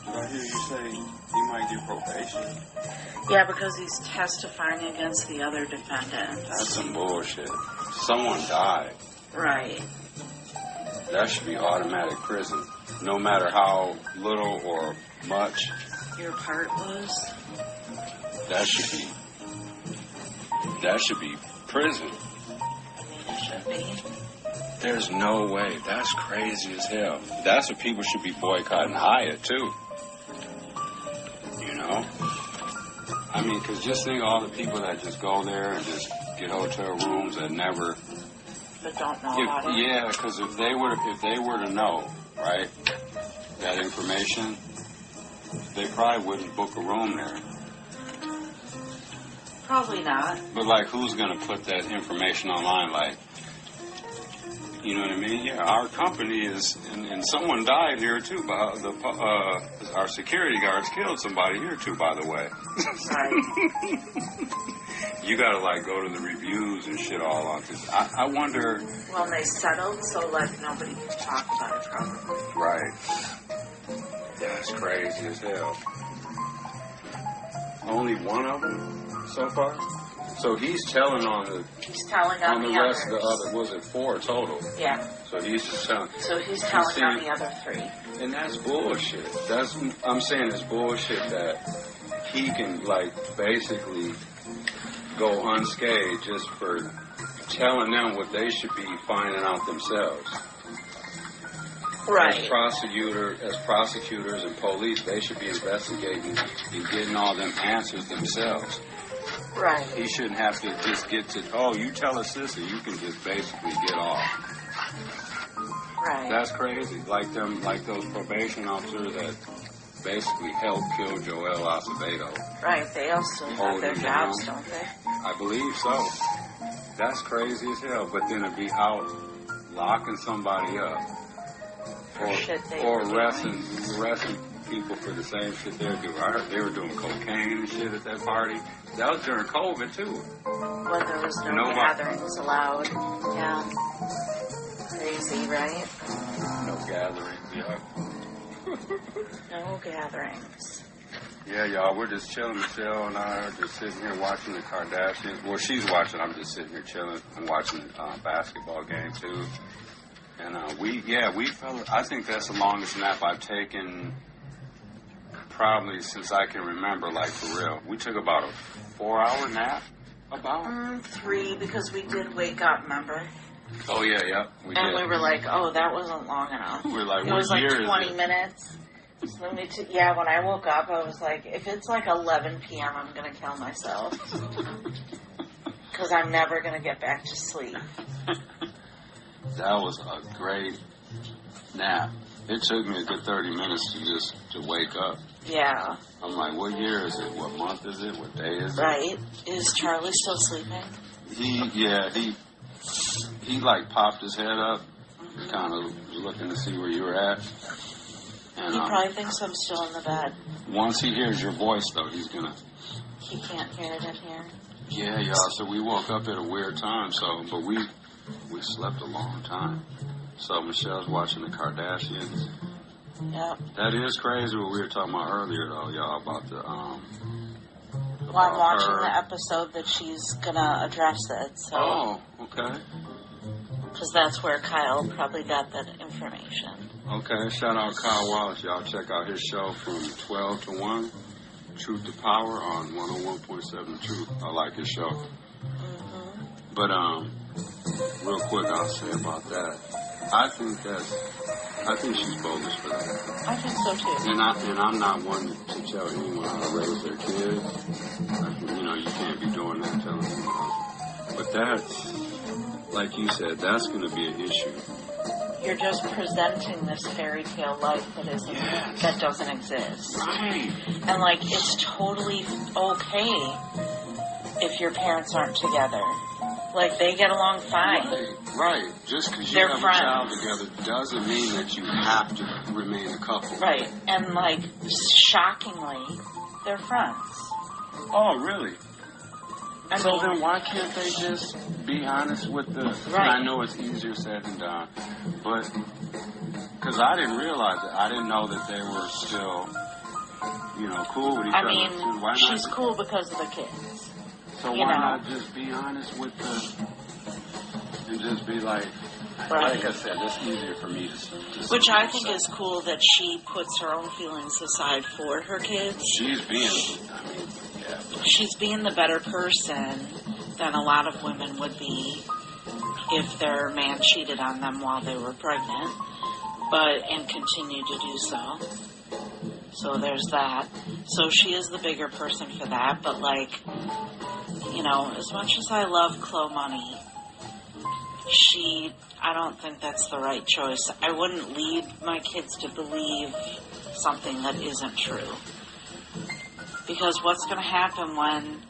[SPEAKER 1] I hear you say he might get probation.
[SPEAKER 3] Yeah, because he's testifying against the other defendants.
[SPEAKER 1] That's some bullshit. Someone died.
[SPEAKER 3] Right.
[SPEAKER 1] That should be automatic prison, no matter how little or much
[SPEAKER 3] Your part was?
[SPEAKER 1] That should be prison.
[SPEAKER 3] It should be.
[SPEAKER 1] There's no way. That's crazy as hell. That's what people should be boycotting Hyatt, too. You know? I mean, because just think of all the people that just go there and just get hotel rooms that never...
[SPEAKER 3] But don't know about it.
[SPEAKER 1] Yeah, because if they were to know, right, that information, they probably wouldn't book a room there.
[SPEAKER 3] Probably not.
[SPEAKER 1] But, like, who's going to put that information online? Like, you know what I mean? Yeah, our company is, and someone died here, too. Our security guards killed somebody here, too, by the way.
[SPEAKER 3] Right.
[SPEAKER 1] You got to, like, go to the reviews and shit all on this. I wonder...
[SPEAKER 3] Well, they settled, so, like, nobody can talk about it, probably.
[SPEAKER 1] Right. That's crazy as hell. Only one of them so far? So he's telling on the...
[SPEAKER 3] He's telling on the
[SPEAKER 1] rest
[SPEAKER 3] others.
[SPEAKER 1] of the other... Was it 4 total?
[SPEAKER 3] Yeah.
[SPEAKER 1] So he's just telling...
[SPEAKER 3] So he's telling on the other 3.
[SPEAKER 1] And that's bullshit. I'm saying it's bullshit that he can, like, basically go unscathed just for telling them what they should be finding out themselves.
[SPEAKER 3] Right.
[SPEAKER 1] As prosecutors and police, they should be investigating and getting all them answers themselves.
[SPEAKER 3] Right.
[SPEAKER 1] He shouldn't have to just get to, oh, you tell us this, and you can just basically get off.
[SPEAKER 3] Right.
[SPEAKER 1] That's crazy. Like those probation officers that basically helped kill Joel Acevedo.
[SPEAKER 3] Right. They also have their jobs, don't they?
[SPEAKER 1] I believe so. That's crazy as hell. But then to be out locking somebody up or arresting people for the same shit they're doing. I heard they were doing cocaine and shit at that party. That was during COVID, too.
[SPEAKER 3] When there was no gatherings allowed. Yeah. Crazy, right?
[SPEAKER 1] No gatherings, yeah.
[SPEAKER 3] No gatherings.
[SPEAKER 1] Yeah, y'all, we're just chilling. Michelle and I are just sitting here watching the Kardashians. Well, she's watching. I'm just sitting here chilling. I'm watching the basketball game, too. And we fell. I think that's the longest nap I've taken
[SPEAKER 4] probably since I can remember, like for real. We took about a 4-hour nap. About
[SPEAKER 3] 3 because we did wake up. Remember?
[SPEAKER 4] Oh yeah, we did.
[SPEAKER 3] And we were like, oh, that wasn't long enough.
[SPEAKER 4] We were like,
[SPEAKER 3] it was like 20
[SPEAKER 4] it?
[SPEAKER 3] minutes. So yeah, when I woke up, I was like, if it's like 11 p.m., I'm going to kill myself. Because I'm never going to get back to sleep.
[SPEAKER 4] That was a great nap. It took me a good 30 minutes to wake up.
[SPEAKER 3] Yeah.
[SPEAKER 4] I'm like, what year is it? What month is it? What day is it?
[SPEAKER 3] Right. Is Charlie still sleeping?
[SPEAKER 4] He like popped his head up, kind of looking to see where you were at. And,
[SPEAKER 3] he probably thinks I'm still in the bed.
[SPEAKER 4] Once he hears your voice, though, he's gonna...
[SPEAKER 3] He can't hear it in here.
[SPEAKER 4] Yeah, y'all. So we woke up at a weird time, but we slept a long time. So Michelle's watching the Kardashians.
[SPEAKER 3] Yep.
[SPEAKER 4] That is crazy what we were talking about earlier, though, y'all, about the...
[SPEAKER 3] Well, I'm watching the episode that she's gonna address it, so...
[SPEAKER 4] Oh, okay.
[SPEAKER 3] Because that's where Kyle probably got that information.
[SPEAKER 4] Okay, shout out Kyle Wallace. Y'all check out his show from 12 to 1, Truth to Power on 101.7 Truth. I like his show.
[SPEAKER 3] Mm-hmm.
[SPEAKER 4] But, real quick, I'll say about that. I think she's bogus for that.
[SPEAKER 3] I think so too.
[SPEAKER 4] And I'm not one to tell anyone how to raise their kids. You can't be doing that, telling them. But that's, like you said, that's going to be an issue.
[SPEAKER 3] You're just presenting this fairy tale life that doesn't exist.
[SPEAKER 4] Right.
[SPEAKER 3] And like, it's totally okay if your parents aren't together. Like, they get along fine.
[SPEAKER 4] Right. Just because you have
[SPEAKER 3] friends.
[SPEAKER 4] A child together doesn't mean that you have to remain a couple.
[SPEAKER 3] Right. And like, shockingly, they're friends.
[SPEAKER 4] Oh, really?
[SPEAKER 3] So
[SPEAKER 4] then why can't they just be honest with the...
[SPEAKER 3] Right.
[SPEAKER 4] I know it's easier said than done, but... Because I didn't realize it. I didn't know that they were still, cool with each other.
[SPEAKER 3] I mean, she's cool because of the kids.
[SPEAKER 4] So why not just be honest with and just be like...
[SPEAKER 3] Right.
[SPEAKER 4] Like I said, it's easier for me to
[SPEAKER 3] Which I think is cool that she puts her own feelings aside for her kids.
[SPEAKER 4] She's being...
[SPEAKER 3] She's being the better person than a lot of women would be if their man cheated on them while they were pregnant, and continue to do so. So there's that. So she is the bigger person for that, but as much as I love Chloe Money, I don't think that's the right choice. I wouldn't lead my kids to believe something that isn't true. Because what's going to happen when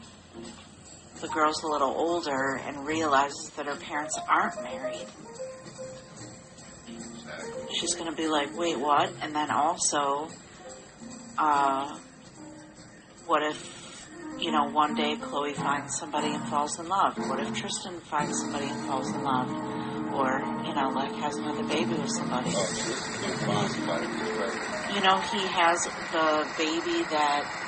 [SPEAKER 3] the girl's a little older and realizes that her parents aren't married?
[SPEAKER 4] Exactly.
[SPEAKER 3] She's going to be like, wait, what? And then also, what if, one day Chloe finds somebody and falls in love? What if Tristan finds somebody and falls in love? Or, has another baby with somebody?
[SPEAKER 4] Oh, Tristan's going to find somebody who's pregnant.
[SPEAKER 3] He has the baby that...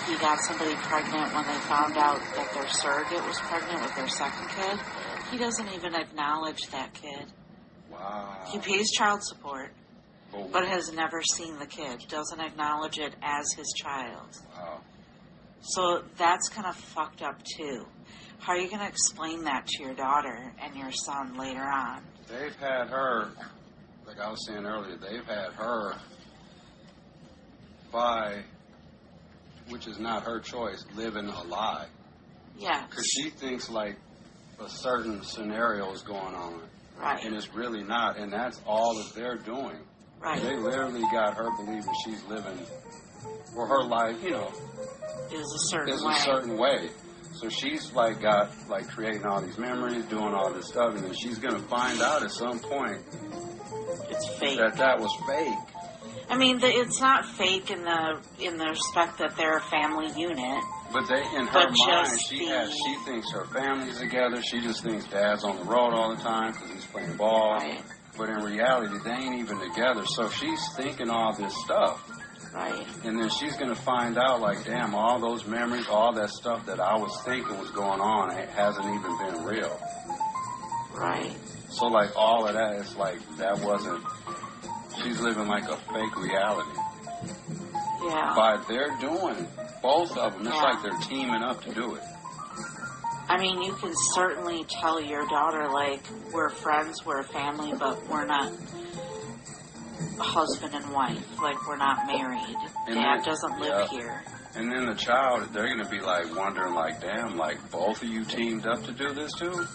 [SPEAKER 3] He got somebody pregnant when they found out that their surrogate was pregnant with their second kid. He doesn't even acknowledge that kid.
[SPEAKER 4] Wow.
[SPEAKER 3] He pays child support, but has never seen the kid. Doesn't acknowledge it as his child.
[SPEAKER 4] Wow.
[SPEAKER 3] So that's kind of fucked up, too. How are you going to explain that to your daughter and your son later on?
[SPEAKER 4] They've had her, like I was saying earlier, they've had her which is not her choice, living a lie.
[SPEAKER 3] Yeah.
[SPEAKER 4] Because she thinks like a certain scenario is going on.
[SPEAKER 3] Right.
[SPEAKER 4] And it's really not. And that's all that they're doing.
[SPEAKER 3] Right.
[SPEAKER 4] They literally got her believing she's living, or her life,
[SPEAKER 3] is a certain way.
[SPEAKER 4] So she's creating all these memories, doing all this stuff, and then she's going to find out at some point
[SPEAKER 3] it's fake.
[SPEAKER 4] That was fake.
[SPEAKER 3] I mean, it's not fake in the respect that they're a family unit.
[SPEAKER 4] But in her mind, she thinks her family's together. She just thinks dad's on the road all the time because he's playing ball.
[SPEAKER 3] Right.
[SPEAKER 4] But in reality, they ain't even together. So she's thinking all this stuff.
[SPEAKER 3] Right.
[SPEAKER 4] And then she's going to find out, damn, all those memories, all that stuff that I was thinking was going on, it hasn't even been real.
[SPEAKER 3] Right.
[SPEAKER 4] So, all of that is that wasn't... She's living like a fake reality.
[SPEAKER 3] Yeah.
[SPEAKER 4] But they're doing both of them. It's
[SPEAKER 3] Yeah.
[SPEAKER 4] like they're teaming up to do it.
[SPEAKER 3] I mean, you can certainly tell your daughter, like, we're friends, we're a family, but we're not husband and wife. Like, we're not married.
[SPEAKER 4] And
[SPEAKER 3] Dad doesn't live
[SPEAKER 4] yeah.
[SPEAKER 3] here.
[SPEAKER 4] And then the child, they're going to be like wondering, like, damn, like both of you teamed up to do this too?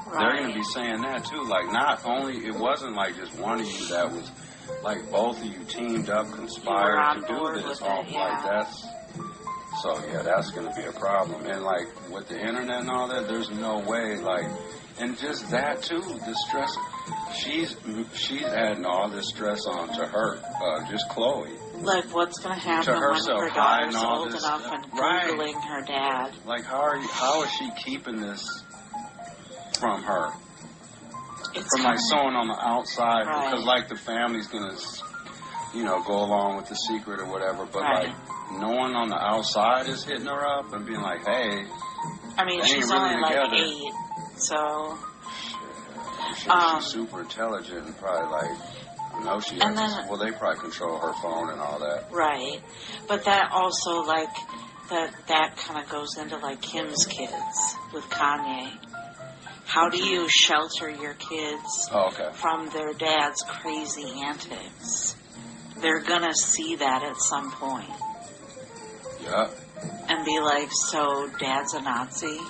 [SPEAKER 3] Right.
[SPEAKER 4] They're going to be saying that too. Like, not only, it wasn't like just one of you that was, like, both of you teamed up, conspired to do this. Like, that's, so yeah, that's going to be a problem. And like, with the internet and all that, there's no way, like, and just that too, the stress, she's adding all this stress on to her, just Chloe.
[SPEAKER 3] Like, what's going to happen when her daughter's old enough and Googling her dad?
[SPEAKER 4] Like, how is she keeping this from her? From like someone on the outside, because like the family's gonna, you know, go along with the secret or whatever. But like, no one on the outside is hitting her up and being like, "Hey."
[SPEAKER 3] I mean, she's only like 8, so.
[SPEAKER 4] I'm sure she's super intelligent and probably like, I know she has. Well, they probably control her phone and all that.
[SPEAKER 3] Right, but that also like that kind of goes into like Kim's kids with Kanye. How do you shelter your kids from their dad's crazy antics? They're going to see that at some point.
[SPEAKER 4] Yeah.
[SPEAKER 3] And be like, so dad's a Nazi?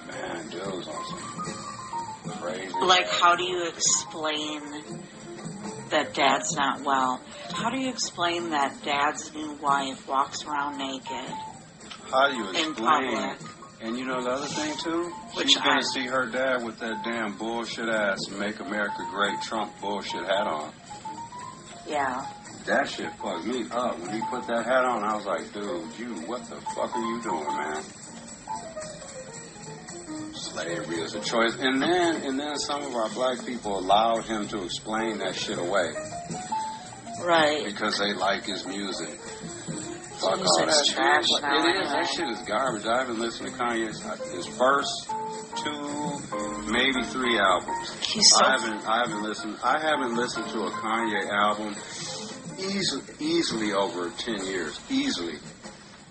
[SPEAKER 4] Man, dude's on some crazy.
[SPEAKER 3] Like, how do you explain that dad's not well? How do you explain that dad's new wife walks around naked?
[SPEAKER 4] How do you explain?
[SPEAKER 3] In public?
[SPEAKER 4] And you know the other thing, too? She's going to see her dad with that damn bullshit-ass Make America Great Trump bullshit hat on.
[SPEAKER 3] Yeah.
[SPEAKER 4] That shit fucked me up. When he put that hat on, I was like, dude, what the fuck are you doing, man? Slavery is a choice. And then some of our black people allowed him to explain that shit away.
[SPEAKER 3] Right.
[SPEAKER 4] Because they like his music. Fuck all
[SPEAKER 3] that trash now.
[SPEAKER 4] It is. That shit is garbage. I haven't listened to Kanye's his first 2, maybe 3 albums. I haven't listened. I haven't listened to a Kanye album easily over 10 years. Easily.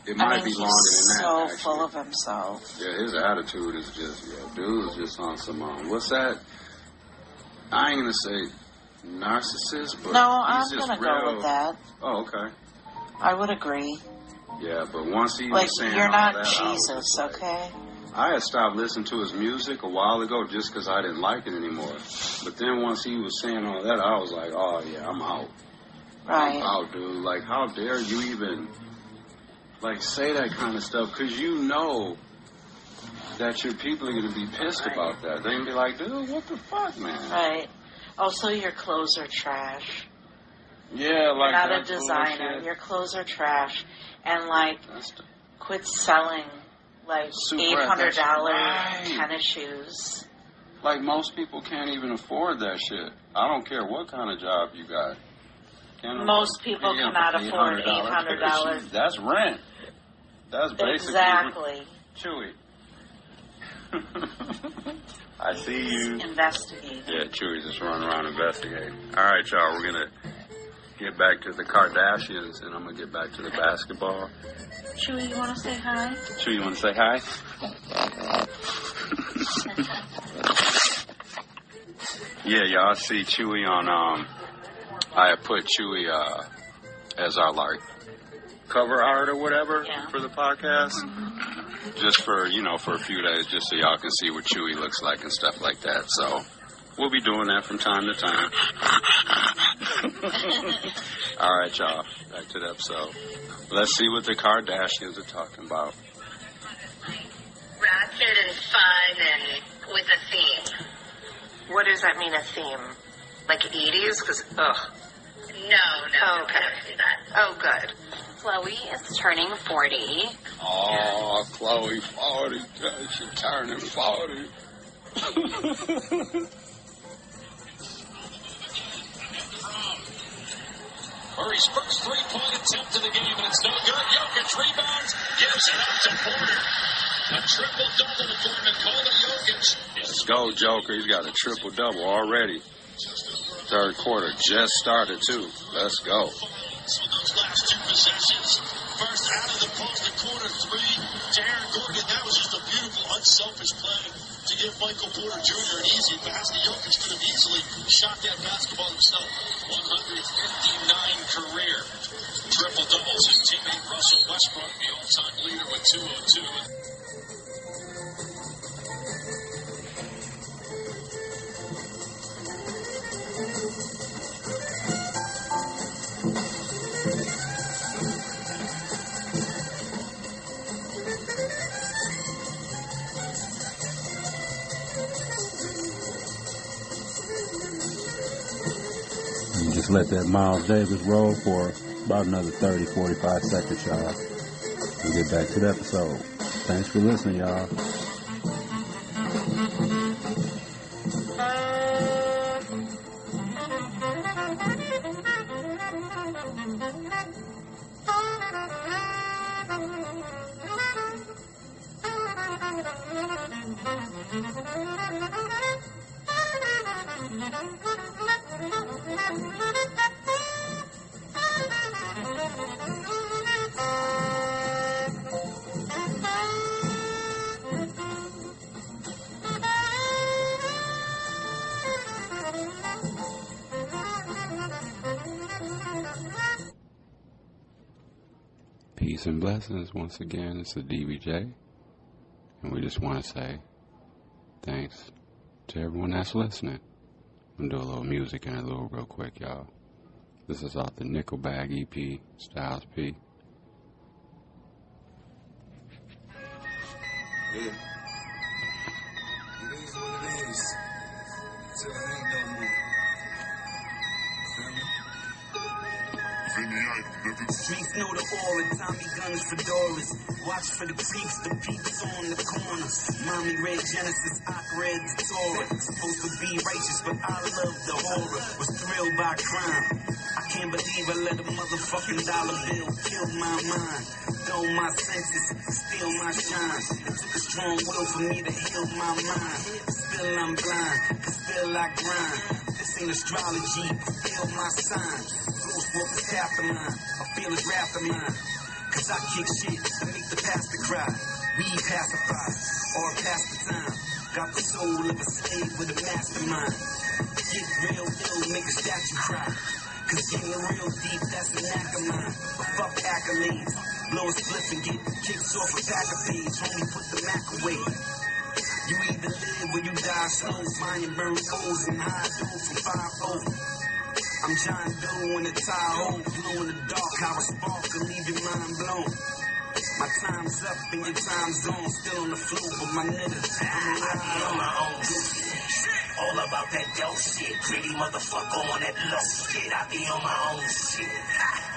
[SPEAKER 4] It might be longer than that.
[SPEAKER 3] So
[SPEAKER 4] actually.
[SPEAKER 3] full of himself.
[SPEAKER 4] Yeah, his attitude is just dude is just on some what's that? I ain't gonna say narcissist, but
[SPEAKER 3] no, I'm gonna
[SPEAKER 4] real.
[SPEAKER 3] go with that.
[SPEAKER 4] Oh, okay.
[SPEAKER 3] I would agree.
[SPEAKER 4] Yeah, but once he
[SPEAKER 3] like,
[SPEAKER 4] was saying
[SPEAKER 3] you're
[SPEAKER 4] all
[SPEAKER 3] not
[SPEAKER 4] that,
[SPEAKER 3] Jesus, okay?
[SPEAKER 4] I had stopped listening to his music a while ago just because I didn't like it anymore. But then once he was saying all that, I was like, oh yeah, I'm out.
[SPEAKER 3] Right.
[SPEAKER 4] I'm out, dude. Like, how dare you even like say that kind of stuff? Because you know that your people are going to be pissed about that. They're going to be like, dude, what the fuck, man?
[SPEAKER 3] Right. Also, your clothes are trash.
[SPEAKER 4] Yeah, like
[SPEAKER 3] you're not a designer.
[SPEAKER 4] Bullshit.
[SPEAKER 3] Your clothes are trash. And, like, quit selling, like, $800 tennis shoes.
[SPEAKER 4] Like, most people can't even afford that shit. I don't care what kind of job you got.
[SPEAKER 3] Most people cannot afford $800.
[SPEAKER 4] That's rent. That's basically
[SPEAKER 3] exactly.
[SPEAKER 4] Chewy. I see you.
[SPEAKER 3] Investigating.
[SPEAKER 4] Yeah, Chewy's just running around investigating. All right, y'all, we're going to get back to the Kardashians, and I'm going to get back to the basketball.
[SPEAKER 3] Chewy, you want to say hi?
[SPEAKER 4] Chewy, you want to say hi? Yeah, y'all see Chewy on, I have put Chewy as our, like, cover art or whatever for the podcast. Mm-hmm. Just for, for a few days, just so y'all can see what Chewy looks like and stuff like that. So we'll be doing that from time to time. All right, y'all. Back to the episode. Let's see what the Kardashians are talking about.
[SPEAKER 7] Rapid and fun and with a theme. What does that mean, a theme? Like 80s? Because, ugh. No, okay. I don't do that. Oh, good. Chloe is turning 40.
[SPEAKER 4] Oh, Chloe, 40. She's turning 40.
[SPEAKER 8] Murray's first three-point attempt of the game, and it's no good. Jokic rebounds, gives it up to Porter. A triple-double for Nikola Jokic.
[SPEAKER 4] Let's go, Joker. He's got a triple-double already. Third quarter just started, too. Let's go.
[SPEAKER 8] So those last 2 possessions. First out of the post to corner three to Aaron Gordon. That was just a beautiful, unselfish play to give Michael Porter Jr. an easy pass. Jokic could have easily shot that basketball himself. 159 career triple doubles. His teammate Russell Westbrook, the all-time leader with 202.
[SPEAKER 4] Just let that Miles Davis roll for about another 30, 45 seconds, y'all. We'll get back to the episode. Thanks for listening, y'all.
[SPEAKER 1] Peace and blessings once again. It's the DVJ, and we just want to say thanks to everyone that's listening. I'm gonna do a little music and a little real quick, y'all. This is off the Nickelback EP, Styles P.
[SPEAKER 2] Yeah. It is what it is. Till it ain't no more. Feel me? Streets know the aura, Tommy guns, fedoras. Watch for the creeps, the peeps on the corners. Mommy read Genesis, I read the Torah. Supposed to be righteous, but I love the horror. Was thrilled by crime. I can't believe I let a motherfucking dollar bill kill my mind. Dull my senses, steal my shine. It took a strong will for me to heal my mind. Still I'm blind, cause still I grind. This ain't astrology, feel my signs. Ghost walkers after mine, I feel his wrath of mine. Cause I kick shit to make the pastor cry. Weed pacify, or pass the time. Got the soul of a slave with a mastermind. Get real ill, make a statue cry. Cause getting real deep, that's an act of mine. But fuck accolades, blow a spliff and get kicks off a pack of page. Homie, put the Mac away. You either live or you die slow. Find and burn O's and high dough from 5-0. I'm John Doe in a Tahoe, glow in the dark, how a spark can leave your mind blown. My time's up and your time zone, still on the floor, but my nigga, I be on my own shit. All about that dope shit, pretty motherfucker on that low shit. I be on my own shit.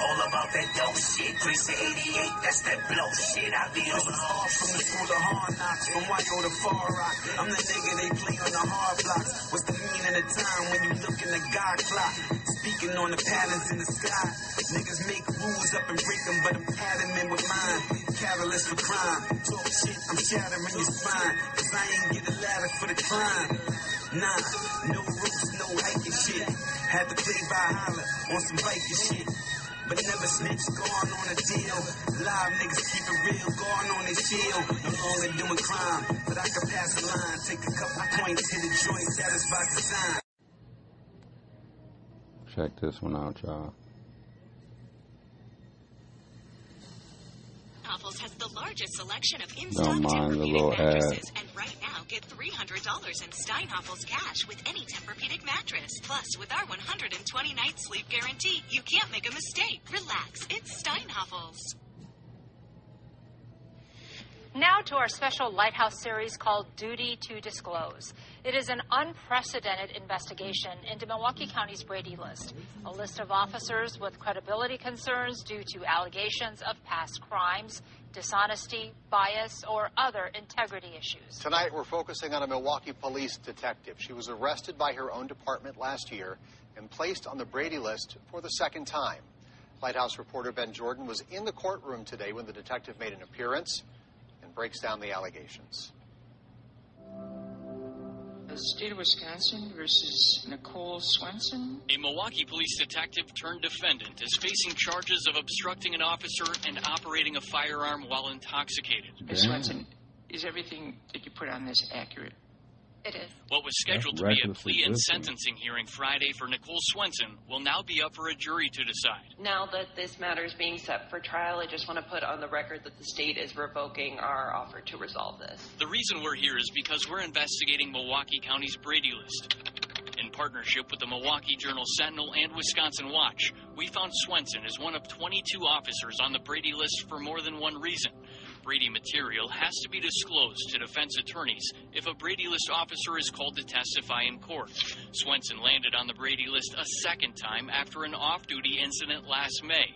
[SPEAKER 2] All about that dope shit, Chris 88, that's that blow shit. I be on my own from the school of hard knocks, from Wayo to Far Rock. I'm the nigga they play on the hard blocks. What's the meaning of time when you look in the God clock? Speaking on the patterns in the sky. Niggas make rules up and break them, but I'm adamant with mine. Catalyst for crime. Talk shit, I'm shattering your spine. Cause I ain't get a ladder for the climb. Nah, no ropes, no hiking shit. Had to play by holler on some biker shit. But never snitch, gone on a deal. Live niggas keep it real, gone on their shield. No longer doing crime, but I can pass the line. Take a couple points, hit a joint, satisfy the time.
[SPEAKER 1] Check this one out, y'all.
[SPEAKER 9] Novels has the largest selection of
[SPEAKER 1] Don't
[SPEAKER 9] in-stock
[SPEAKER 1] mind the
[SPEAKER 9] Tempur-Pedic
[SPEAKER 1] little
[SPEAKER 9] mattresses, and right now get $300 in Steinhoffel's cash with any Tempur-Pedic mattress. Plus, with our 120-night sleep guarantee, you can't make a mistake. Relax, it's Steinhoffel's.
[SPEAKER 10] Now to our special Lighthouse series called Duty to Disclose. It is an unprecedented investigation into Milwaukee County's Brady list, a list of officers with credibility concerns due to allegations of past crimes, dishonesty, bias, or other integrity issues.
[SPEAKER 11] Tonight, we're focusing on a Milwaukee police detective. She was arrested by her own department last year and placed on the Brady list for the second time. Lighthouse reporter Ben Jordan was in the courtroom today when the detective made an appearance and breaks down the allegations.
[SPEAKER 12] The state of Wisconsin versus Nicole Swenson.
[SPEAKER 13] A Milwaukee police detective turned defendant is facing charges of obstructing an officer and operating a firearm while intoxicated.
[SPEAKER 12] Ms. Swenson, is everything that you put on this accurate?
[SPEAKER 7] It is.
[SPEAKER 13] What was scheduled to be a plea and sentencing hearing Friday for Nicole Swenson will now be up for a jury to decide.
[SPEAKER 14] Now that this matter is being set for trial, I just want to put on the record that the state is revoking our offer to resolve this.
[SPEAKER 13] The reason we're here is because we're investigating Milwaukee County's Brady list. In partnership with the Milwaukee Journal-Sentinel and Wisconsin Watch, we found Swenson as one of 22 officers on the Brady list for more than one reason. Brady material has to be disclosed to defense attorneys if a Brady list officer is called to testify in court. Swenson landed on the Brady list a second time after an off-duty incident last May.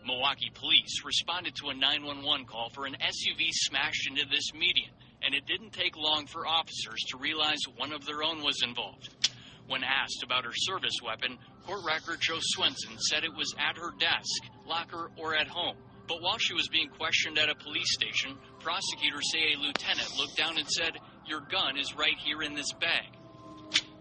[SPEAKER 13] Milwaukee police responded to a 911 call for an SUV smashed into this median, and it didn't take long for officers to realize one of their own was involved. When asked about her service weapon, court records show Swenson said it was at her desk, locker, or at home. But while she was being questioned at a police station, prosecutors say a lieutenant looked down and said, "Your gun is right here in this bag."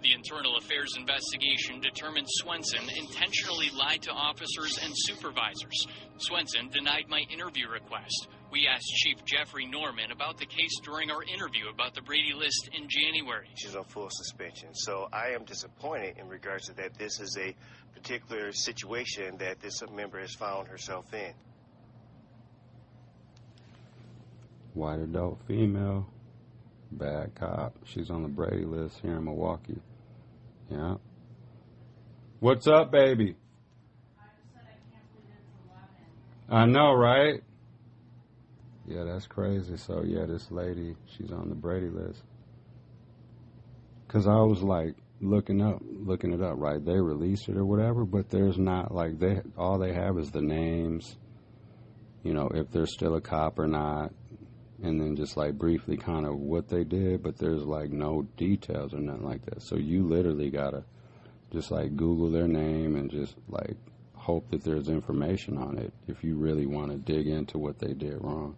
[SPEAKER 13] The Internal Affairs investigation determined Swenson intentionally lied to officers and supervisors. Swenson denied my interview request. We asked Chief Jeffrey Norman about the case during our interview about the Brady list in January.
[SPEAKER 15] She's on full suspension, so I am disappointed in regards to that. This is a particular situation that this member has found herself in.
[SPEAKER 1] White adult female, bad cop. She's on the Brady list here in Milwaukee. Yeah. What's up, baby? I know, right? Yeah, that's crazy. So, yeah, this lady, she's on the Brady list. Because I was, like, looking it up, right? They released it or whatever, but there's not, like, all they have is the names, you know, if they're still a cop or not, and then just, like, briefly kind of what they did, but there's, like, no details or nothing like that. So you literally got to just, like, Google their name and just, like, hope that there's information on it if you really want to dig into what they did wrong.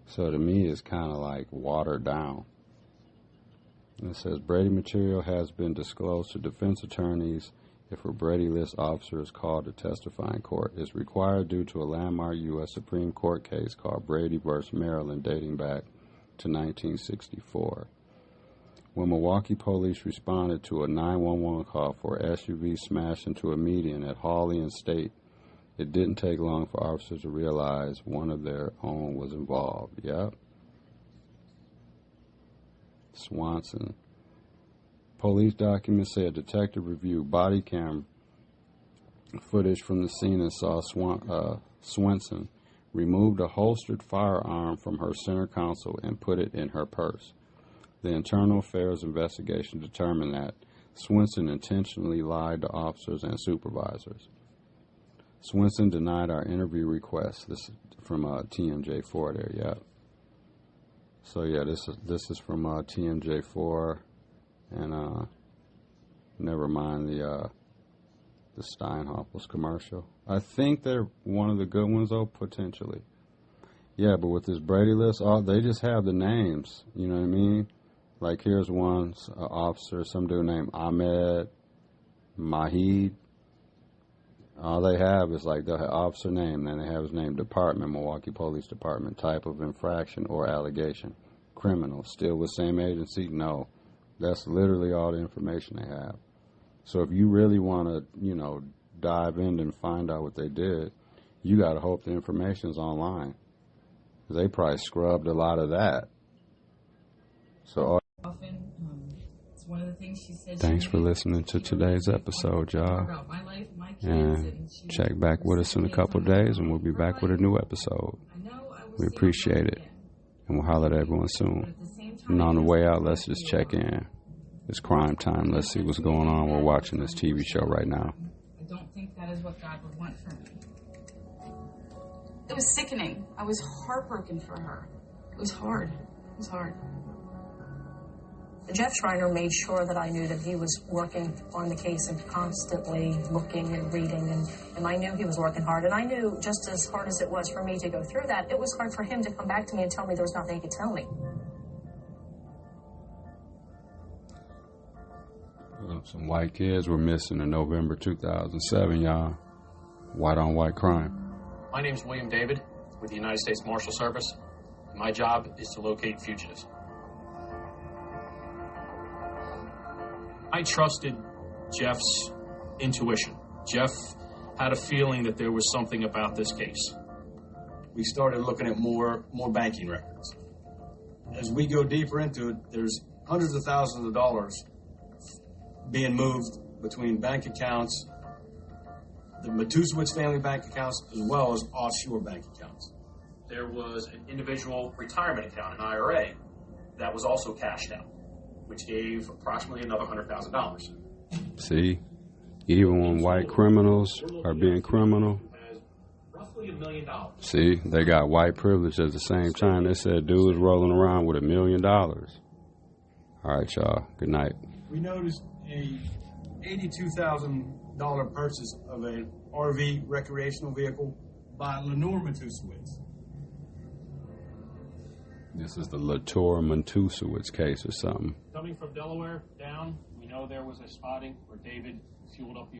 [SPEAKER 1] So to me, it's kind of like watered down. And it says, Brady material has been disclosed to defense attorneys if a Brady list officer is called to testify in court. It's required due to a landmark U.S. Supreme Court case called Brady v. Maryland dating back to 1964. When Milwaukee police responded to a 911 call for an SUV smashed into a median at Hawley and State, it didn't take long for officers to realize one of their own was involved. Yep. Swenson. Police documents say a detective reviewed body cam footage from the scene and saw Swenson removed a holstered firearm from her center console and put it in her purse. The Internal Affairs investigation determined that Swenson intentionally lied to officers and supervisors. Swenson denied our interview request. This is from TMJ4 there, yeah. So yeah, this is from TMJ4, and never mind the Steinhoffels commercial. I think they're one of the good ones though, potentially. Yeah, but with this Brady list, they just have the names. You know what I mean? Like here's one officer, some dude named Ahmed Mahid. All they have is like the officer name, then they have his name, department, Milwaukee Police Department, type of infraction or allegation, criminal, still with same agency? No. That's literally all the information they have. So if you really want to, dive in and find out what they did, you got to hope the information's online. They probably scrubbed a lot of that. So
[SPEAKER 16] it's one of the things she said.
[SPEAKER 1] Thanks for listening to today's episode, y'all. And check back with us in a couple of days, and we'll be back with a new episode. We appreciate it, and we'll holler at everyone soon. And on the way out, let's just check in. It's crime time. Let's see what's going on. We're watching this TV show right now.
[SPEAKER 16] I don't think that is what God would want for me. It was sickening. I was heartbroken for her. It was hard. It was hard.
[SPEAKER 17] Jeff Schreiner made sure that I knew that he was working on the case and constantly looking and reading, and I knew he was working hard. And I knew just as hard as it was for me to go through that, it was hard for him to come back to me and tell me there was nothing he could tell me.
[SPEAKER 4] Some white kids were missing in November 2007, y'all. White on white crime.
[SPEAKER 18] My name is William David with the United States Marshal Service. My job is to locate fugitives. I trusted Jeff's intuition. Jeff had a feeling that there was something about this case. We started looking at more banking records. As we go deeper into it, there's hundreds of thousands of dollars being moved between bank accounts, the Matusewicz family bank accounts, as well as offshore bank accounts. There was an individual retirement account, an IRA, that was also cashed out, which gave approximately another $100,000.
[SPEAKER 4] See, even when white criminals are being criminal,
[SPEAKER 18] Roughly $1 million.
[SPEAKER 4] see, they got white privilege at the same time. They said dude was rolling around with $1 million. All right, y'all. Good night.
[SPEAKER 6] We noticed a $82,000 purchase of an RV recreational vehicle by Lenore Matusewicz.
[SPEAKER 4] This is the Latour Matusewicz case or something.
[SPEAKER 18] Coming from Delaware down, we know there was a spotting where David fueled up the